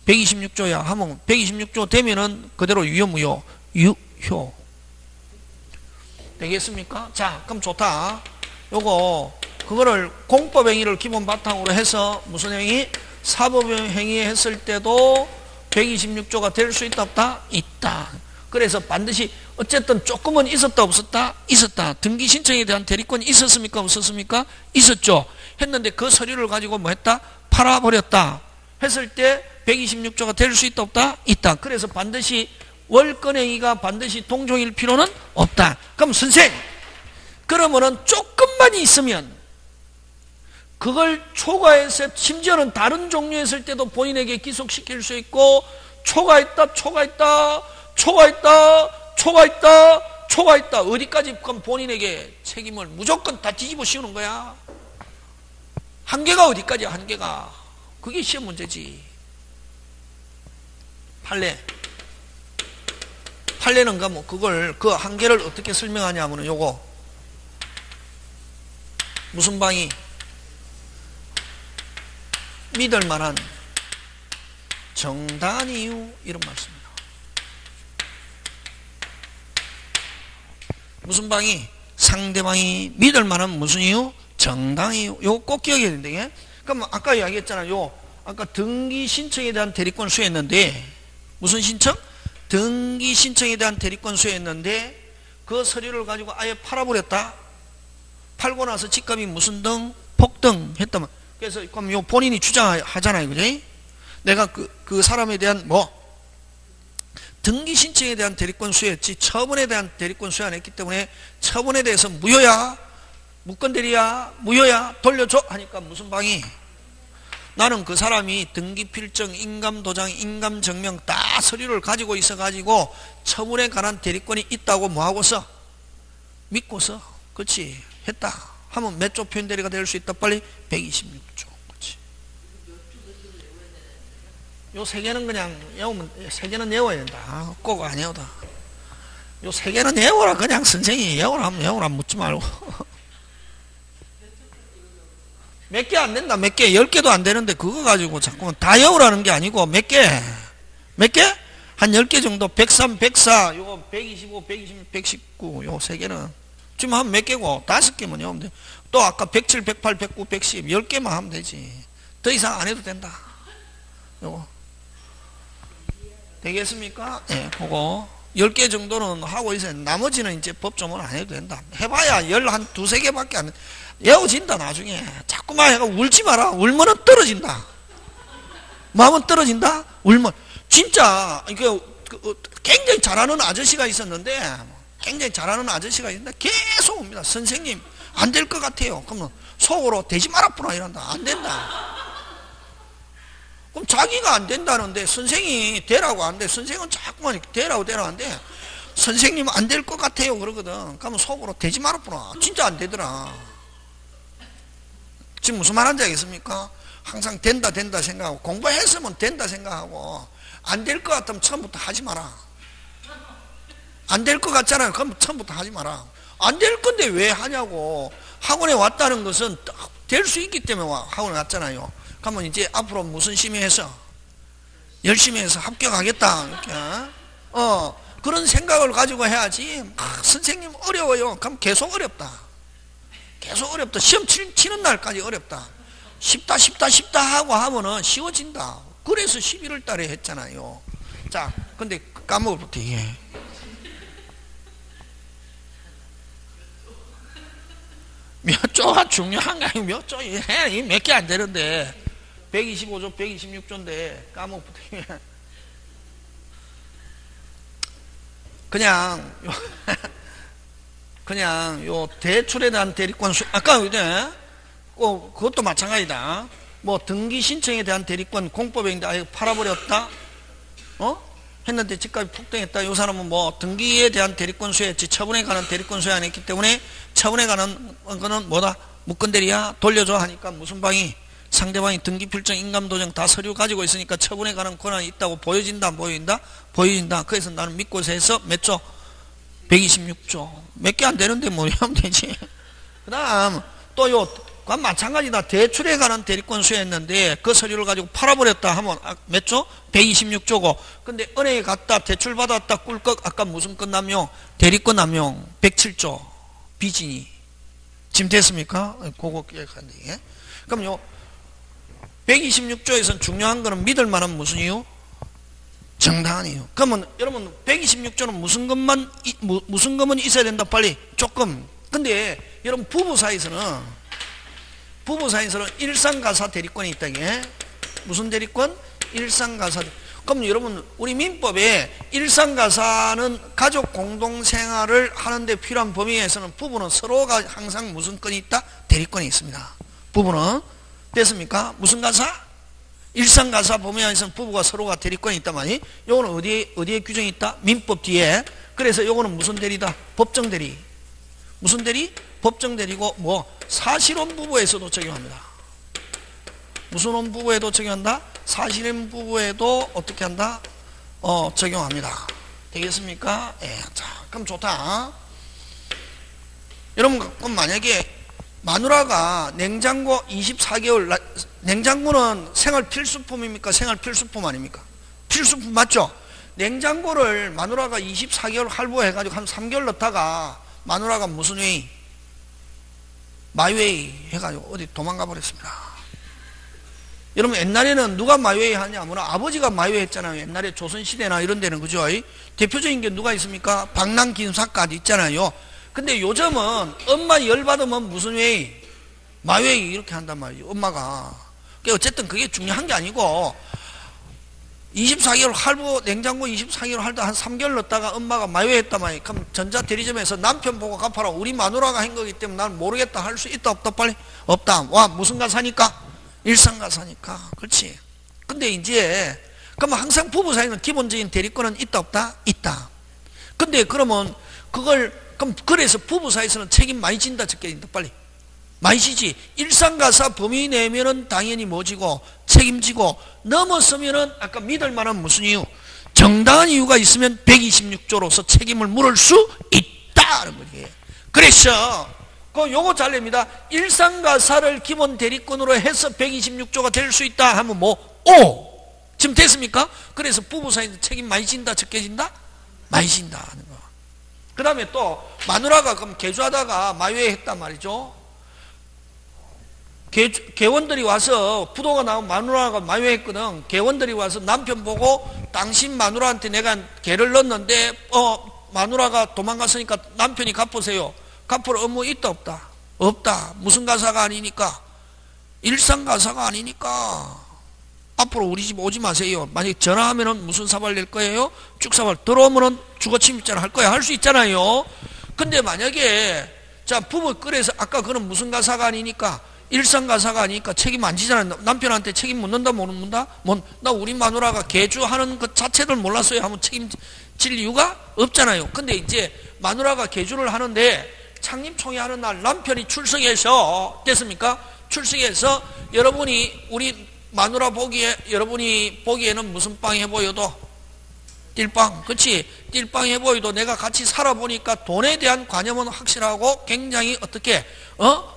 126조야 하면 126조 되면은 그대로 유효 무효? 유효. 되겠습니까? 자, 그럼 좋다. 요거 그거를 공법행위를 기본 바탕으로 해서 무슨 행위? 사법행위 했을 때도 126조가 될 수 있다 없다? 있다. 그래서 반드시 어쨌든 조금은 있었다 없었다? 있었다. 등기 신청에 대한 대리권이 있었습니까 없었습니까? 있었죠. 했는데 그 서류를 가지고 뭐 했다? 팔아버렸다. 했을 때 126조가 될 수 있다 없다? 있다. 그래서 반드시 월권행위가 반드시 동종일 필요는 없다. 그럼 선생, 그러면은 조금만 있으면 그걸 초과해서 심지어는 다른 종류 했을 때도 본인에게 기속시킬 수 있고 초과했다 어디까지 그럼 본인에게 책임을 무조건 다 뒤집어 씌우는 거야. 한계가 어디까지야? 한계가. 그게 시험 문제지. 판례는 뭐 그걸 그 한계를 어떻게 설명하냐면은 요거 무슨 방이 믿을 만한 정당한 이유 이런 말씀입니다. 무슨 방이? 상대방이 믿을 만한 무슨 이유? 정당한 이유. 요거 꼭 기억해야 된다. 그럼 아까 이야기했잖아요. 아까 등기 신청에 대한 대리권 수여했는데 무슨 신청? 등기 신청에 대한 대리권 수여했는데 그 서류를 가지고 아예 팔아버렸다. 팔고 나서 집값이 무슨 등? 폭등 했다면. 그래서 그럼 요 본인이 주장하잖아요. 그지? 내가 그 사람에 대한 등기 신청에 대한 대리권 수여했지 처분에 대한 대리권 수여 안 했기 때문에 처분에 대해서 무효야, 무건대리야, 무효야, 돌려줘 하니까 무슨 방이? 나는 그 사람이 등기필정, 인감도장, 인감증명 다 서류를 가지고 있어가지고 처분에 관한 대리권이 있다고 뭐하고서? 믿고서 그렇지 했다 하면 몇 조 표현대리가 될 수 있다? 빨리 126조. 그렇지. 요 세 개는 그냥 외우면, 세 개는 외워야 된다. 꼭 안 외우다. 요 세 개는 외워라. 그냥 선생님이 외우라 하면 외우라 묻지 말고. 몇 개 안 된다. 몇 개, 10개도 안 되는데 그거 가지고 자꾸만 다 외우라는 게 아니고 몇 개? 몇 개? 한 10개 정도. 103, 104, 요거 125, 126, 119, 요 세 개는 지금 하면 몇 개고? 5개만 외우면 돼. 또 아까 107, 108, 109, 110, 10개만 하면 되지. 더 이상 안 해도 된다. 요거. 되겠습니까? 예, 그거. 10개 정도는 하고 있어요. 나머지는 이제 법조문 안 해도 된다. 해봐야 한 두세 개밖에 안 돼. 외워진다, 나중에. 자꾸만 해가 울지 마라. 울면은 떨어진다. 마음은 떨어진다? 울면. 진짜, 굉장히 잘하는 아저씨가 있었는데, 계속 옵니다. 선생님, 안 될 것 같아요. 그러면 속으로 되지 말았구나 이런다. 안 된다. 그럼 자기가 안 된다는데 선생이 되라고 하는데 선생은 자꾸만 되라고 하는데 선생님 안 될 것 같아요 그러거든. 그러면 속으로 되지 말았구나. 진짜 안 되더라. 지금 무슨 말인지 알겠습니까? 항상 된다 생각하고 공부했으면 된다 생각하고 안 될 것 같으면 처음부터 하지 마라. 안 될 것 같잖아요. 그럼 처음부터 하지 마라. 안 될 건데 왜 하냐고. 학원에 왔다는 것은 될 수 있기 때문에 학원에 왔잖아요. 그러면 이제 앞으로 무슨 심의해서 열심히 해서 합격하겠다 이렇게 그런 생각을 가지고 해야지. 선생님 어려워요. 그럼 계속 어렵다. 시험 치는 날까지 어렵다. 쉽다 하고 하면은 쉬워진다. 그래서 11월 달에 했잖아요. 자, 근데 까먹었부터 이게 몇 조가 중요한가? 몇 조 해? 몇 개 안 되는데 125조, 126조인데 까먹부터 그냥 요 대출에 대한 대리권 아까 그것도 마찬가지다. 뭐 등기 신청에 대한 대리권 공법인데 아예 팔아버렸다. 했는데 집값이 폭등했다. 요 사람은 뭐 등기에 대한 대리권 수여했지 처분에 관한 대리권 수여 안 했기 때문에 처분에 관한 거는 뭐다? 무건대리야 돌려줘 하니까 무슨 방이? 상대방이 등기필정 인감도장 다 서류 가지고 있으니까 처분에 관한 권한이 있다고 보여진다 안 보여진다? 보여진다. 그래서 나는 믿고서 해서 몇 조? 126조. 몇 개 안 되는데 뭐 하면 되지. 그 다음 또 그건 마찬가지다. 대출에 관한 대리권 수여했는데 그 서류를 가지고 팔아버렸다 하면 몇 조? 126조고. 근데 은행에 갔다 대출받았다 꿀꺽 아까 무슨 건 남용? 대리권 남용 107조. 비진이. 지금 됐습니까? 그거 기억하는데. 그럼 126조에서는 중요한 거는 믿을 만한 무슨 이유? 정당한 이유. 그러면 여러분 126조는 무슨 것만 있어야 된다 빨리 조금. 근데 여러분 부부 사이에서는 일상가사 대리권이 있다. 이게 무슨 대리권? 일상가사. 그럼 여러분 우리 민법에 일상가사는 가족 공동생활을 하는데 필요한 범위에서는 부부는 서로가 항상 무슨 건이 있다? 대리권이 있습니다. 부부는 됐습니까? 무슨 가사? 일상가사 범위 안에서는 부부가 서로가 대리권이 있단 말이에요. 요거는 어디에 규정이 있다? 민법 뒤에. 그래서 요거는 무슨 대리다? 법정대리. 무슨 대리? 법정대리고 사실혼 부부에서도 적용합니다. 무슨 혼 부부에도 적용한다? 사실혼 부부에도 어떻게 한다? 적용합니다. 되겠습니까? 예, 자, 그럼 좋다. 여러분, 그럼 만약에 마누라가 냉장고 24개월, 냉장고는 생활 필수품입니까? 생활 필수품 아닙니까? 필수품 맞죠? 냉장고를 마누라가 24개월 할부해가지고 한 3개월 넣다가 마누라가 무슨 회의? 마이웨이 해가지고 어디 도망가 버렸습니다. 여러분 옛날에는 누가 마이웨이 하냐면 아버지가 마이웨이 했잖아요. 옛날에 조선시대나 이런 데는 그죠? 대표적인 게 누가 있습니까? 방랑김사까지 있잖아요. 근데 요즘은 엄마 열받으면 무슨 회의? 마이웨이 이렇게 한단 말이에요. 엄마가. 어쨌든 그게 중요한 게 아니고 24개월 할부 냉장고 24개월 할다 한 3개월 넣었다가 엄마가 마요했단 말이야. 그럼 전자대리점에서 남편 보고 갚아라. 우리 마누라가 한 거기 때문에 난 모르겠다. 할 수 있다 없다 빨리? 없다. 와 무슨 가사니까? 일상가사니까. 그렇지. 근데 이제 그러면 항상 부부 사이는 기본적인 대리권은 있다 없다? 있다. 근데 그러면 그걸 그럼 그래서 부부 사이에서는 책임 많이 진다 적게 진다 빨리? 많이 지지. 일상가사 범위 내면은 당연히 뭐지고 책임지고 넘어서면은 아까 믿을 만한 무슨 이유? 정당한 이유가 있으면 126조로서 책임을 물을 수 있다는 거지. 그래서 요거 잘 냅니다. 일상가사를 기본 대리권으로 해서 126조가 될 수 있다 하면 뭐? 오! 지금 됐습니까? 그래서 부부 사이에서 책임 많이 진다 적게 진다? 많이 진다 하는 거. 그 다음에 또 마누라가 그럼 개주하다가 마유했단 말이죠. 개원들이 와서 부도가 나온 마누라가 마유했거든. 개원들이 와서 남편 보고 당신 마누라한테 내가 개를 넣었는데 마누라가 도망갔으니까 남편이 갚으세요. 갚을 의무 있다 없다? 없다. 무슨 가사가 아니니까? 일상가사가 아니니까 앞으로 우리 집 오지 마세요. 만약에 전화하면은 무슨 사발 낼 거예요? 쭉사발. 들어오면은 주거침입자를 할 거야. 할 수 있잖아요. 근데 만약에 자 부부 끓여서 아까 그런 무슨 가사가 아니니까 일상가사가 아니니까 책임 안 지잖아요. 남편한테 책임 묻는다 못 묻는다? 나 우리 마누라가 개주하는 것 자체를 몰랐어요 하면 책임질 이유가 없잖아요. 근데 이제 마누라가 개주를 하는데 창립총회 하는 날 남편이 출석해서 됐습니까? 출석해서 여러분이 우리 마누라 여러분이 보기에는 무슨 빵 해보여도 띨빵, 그치? 띨빵 해보여도 내가 같이 살아보니까 돈에 대한 관념은 확실하고 굉장히 어떻게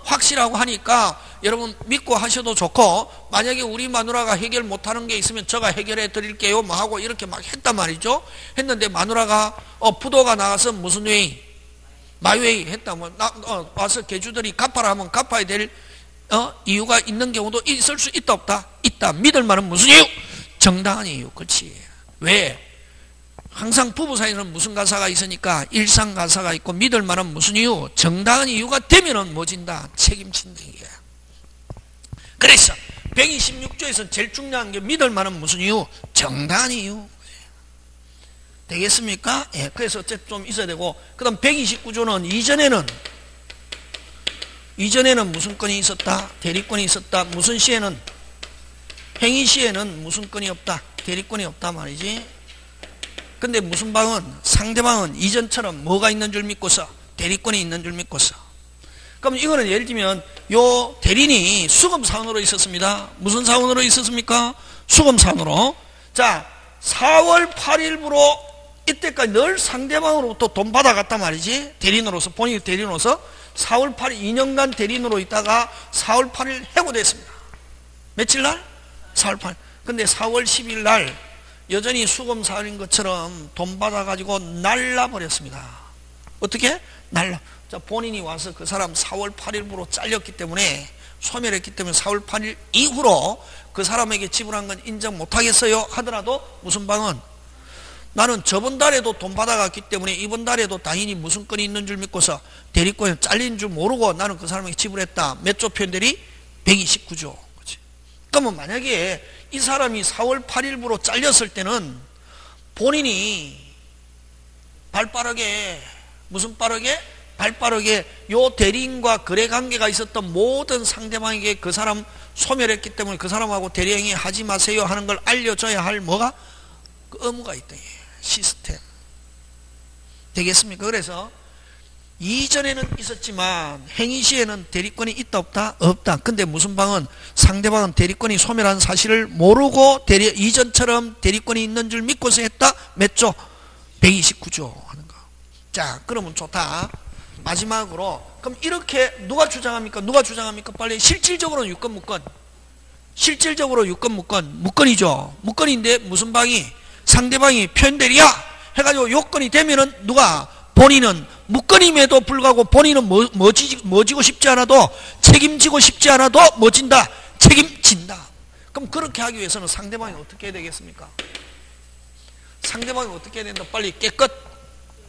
확실하고 하니까 여러분 믿고 하셔도 좋고 만약에 우리 마누라가 해결 못하는 게 있으면 제가 해결해 드릴게요 뭐 하고 이렇게 막 했단 말이죠. 했는데 마누라가 부도가 나가서 무슨 회의? 마회의 했다. 와서 개주들이 갚아라 하면 갚아야 될 이유가 있는 경우도 있을 수 있다 없다? 있다. 믿을 만한 무슨 이유? 정당한 이유. 그렇지. 왜? 항상 부부 사이에는 무슨 가사가 있으니까 일상 가사가 있고 믿을 만한 무슨 이유? 정당한 이유가 되면은 뭐 진다? 책임진다 이게. 그래서 126조에서 제일 중요한 게 믿을 만한 무슨 이유? 정당한 이유. 되겠습니까? 예, 그래서 어쨌든 좀 있어야 되고 그 다음 129조는 이전에는 무슨 건이 있었다? 대리권이 있었다. 무슨 시에는? 행위 시에는 무슨 건이 없다? 대리권이 없다 말이지. 근데 무슨 방은? 상대방은 이전처럼 뭐가 있는 줄 믿고서? 대리권이 있는 줄 믿고서. 그럼 이거는 예를 들면 요 대리인이 수검사원으로 있었습니다. 무슨 사원으로 있었습니까? 수검사원으로. 자 4월 8일부로 이때까지 늘 상대방으로부터 돈 받아갔단 말이지. 대리인으로서 본인이 대리인으로서 4월 8일 2년간 대리인으로 있다가 4월 8일 해고됐습니다. 며칠 날? 4월 8일. 근데 4월 10일 날 여전히 수검사원인 것처럼 돈 받아가지고 날라버렸습니다. 어떻게? 자, 본인이 와서 그 사람 4월 8일부로 잘렸기 때문에 소멸했기 때문에 4월 8일 이후로 그 사람에게 지불한 건 인정 못하겠어요 하더라도 무슨 방은? 나는 저번 달에도 돈 받아갔기 때문에 이번 달에도 당연히 무슨 건이 있는 줄 믿고서 대리권에 잘린 줄 모르고 나는 그 사람에게 지불했다. 몇 조 표현들이? 129조. 그치? 그러면 만약에 이 사람이 4월 8일부로 잘렸을 때는 본인이 발빠르게 무슨 빠르게? 발빠르게 요 대리인과 거래관계가 있었던 모든 상대방에게 그 사람 소멸했기 때문에 그 사람하고 대리행위 하지 마세요 하는 걸 알려줘야 할 뭐가? 그 의무가 있다. 시스템. 되겠습니까? 그래서 이전에는 있었지만 행위 시에는 대리권이 있다 없다? 없다. 근데 무슨 방은? 상대방은 대리권이 소멸한 사실을 모르고 이전처럼 대리권이 있는 줄 믿고서 했다? 몇 조? 129조 하는 거. 자 그러면 좋다. 마지막으로 그럼 이렇게 누가 주장합니까? 누가 주장합니까? 빨리. 실질적으로는 유권 무권. 실질적으로 유권 무권. 무권이죠. 무권인데 무슨 방이? 상대방이 표현대리야 해가지고 요건이 되면은 누가? 본인은 무권임에도 불구하고 본인은 뭐 지고 싶지 않아도 책임지고 싶지 않아도 뭐 진다? 책임진다. 그럼 그렇게 하기 위해서는 상대방이 어떻게 해야 되겠습니까? 상대방이 어떻게 해야 된다? 빨리 깨끗.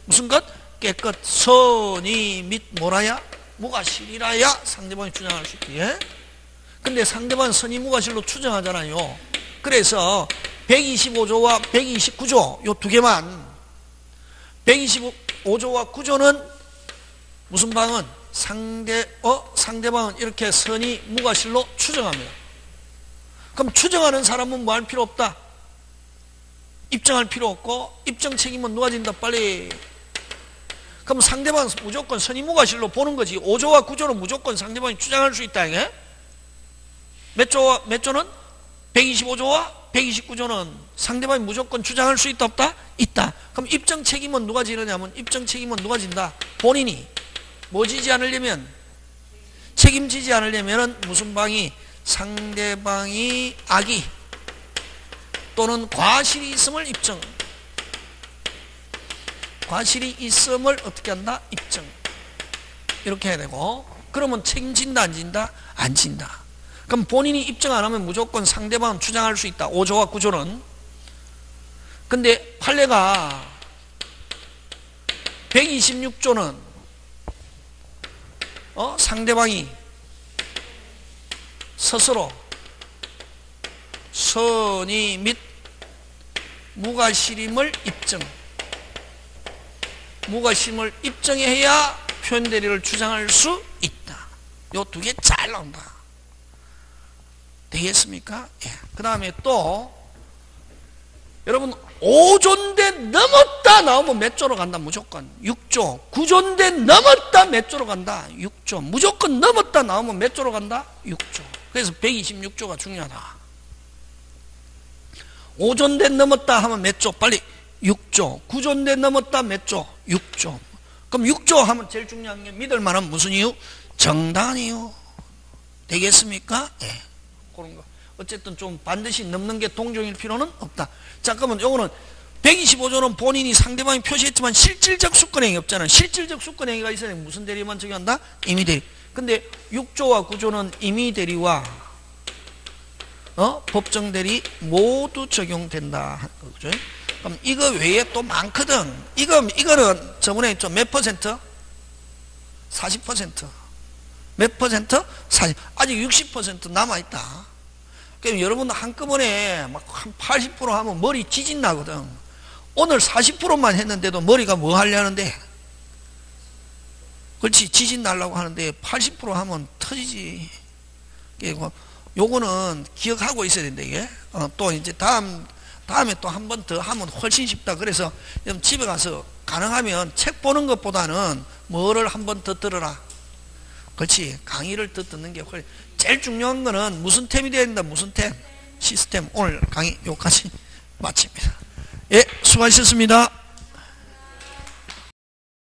무슨 것? 깨끗. 선의 및 뭐라야? 무과실이라야 상대방이 주장할 수 있게. 예? 근데 상대방은 선의 무과실로 추정하잖아요. 그래서 125조와 129조 요 두 개만 125조와 9조는 무슨 방은 상대방은 이렇게 선의 무과실로 추정합니다. 그럼 추정하는 사람은 뭐 할 필요 없다? 입증할 필요 없고 입증 책임은 누가 진다? 빨리. 그럼 상대방은 무조건 선의 무과실로 보는 거지. 5조와 9조는 무조건 상대방이 주장할 수 있다. 이게? 몇 조는? 125조와 129조는 상대방이 무조건 주장할 수 있다 없다? 있다. 그럼 입증 책임은 누가 지느냐면 입증 책임은 누가 진다? 본인이. 뭐 지지 않으려면? 책임지지 않으려면 무슨 방이? 상대방이 악의 또는 과실이 있음을 입증. 과실이 있음을 어떻게 한다? 입증. 이렇게 해야 되고, 그러면 책임진다 안 진다? 안 진다. 그럼 본인이 입증 안 하면 무조건 상대방은 주장할 수 있다. 5조와 9조는. 근데 판례가 126조는 상대방이 스스로 선의 및 무과실임을 입증. 무과실임을 입증해야 표현대리를 주장할 수 있다. 요 두 개 잘 나온다. 되겠습니까? 예. 그 다음에 또 여러분 5조인데 넘었다 나오면 몇 조로 간다? 무조건 6조. 9조인데 넘었다 몇 조로 간다? 6조. 무조건 넘었다 나오면 몇 조로 간다? 6조. 그래서 126조가 중요하다. 5조인데 넘었다 하면 몇 조? 빨리 6조. 9조인데 넘었다 몇 조? 6조. 그럼 6조 하면 제일 중요한 게 믿을 만한 무슨 이유? 정당한 이유. 되겠습니까? 예. 그런 거. 어쨌든 좀 반드시 넘는 게 동종일 필요는 없다. 자, 그러면 요거는 125조는 본인이 상대방이 표시했지만 실질적 수권행위 없잖아요. 실질적 수권행위가 있어야 무슨 대리만 적용한다? 임의대리. 근데 6조와 9조는 임의대리와 법정대리 모두 적용된다. 그죠? 그럼 이거 외에 또 많거든. 이거는 저번에 좀 몇 퍼센트? 40%. 몇 퍼센트? 40. 아직 60% 남아있다. 그럼 여러분 한꺼번에 막 한 80% 하면 머리 지진 나거든. 오늘 40%만 했는데도 머리가 뭐 하려는데? 그렇지, 지진 나려고 하는데 80% 하면 터지지. 그리고 요거는 기억하고 있어야 된다, 이게. 또 이제 다음에 또 한 번 더 하면 훨씬 쉽다. 그래서 집에 가서 가능하면 책 보는 것보다는 뭐를 한 번 더 들어라. 그렇지. 강의를 더 듣는 게 훨씬. 제일 중요한 거는 무슨 템이 되어야 된다. 무슨 템? 시스템. 오늘 강의 여기까지 마칩니다. 예, 수고하셨습니다.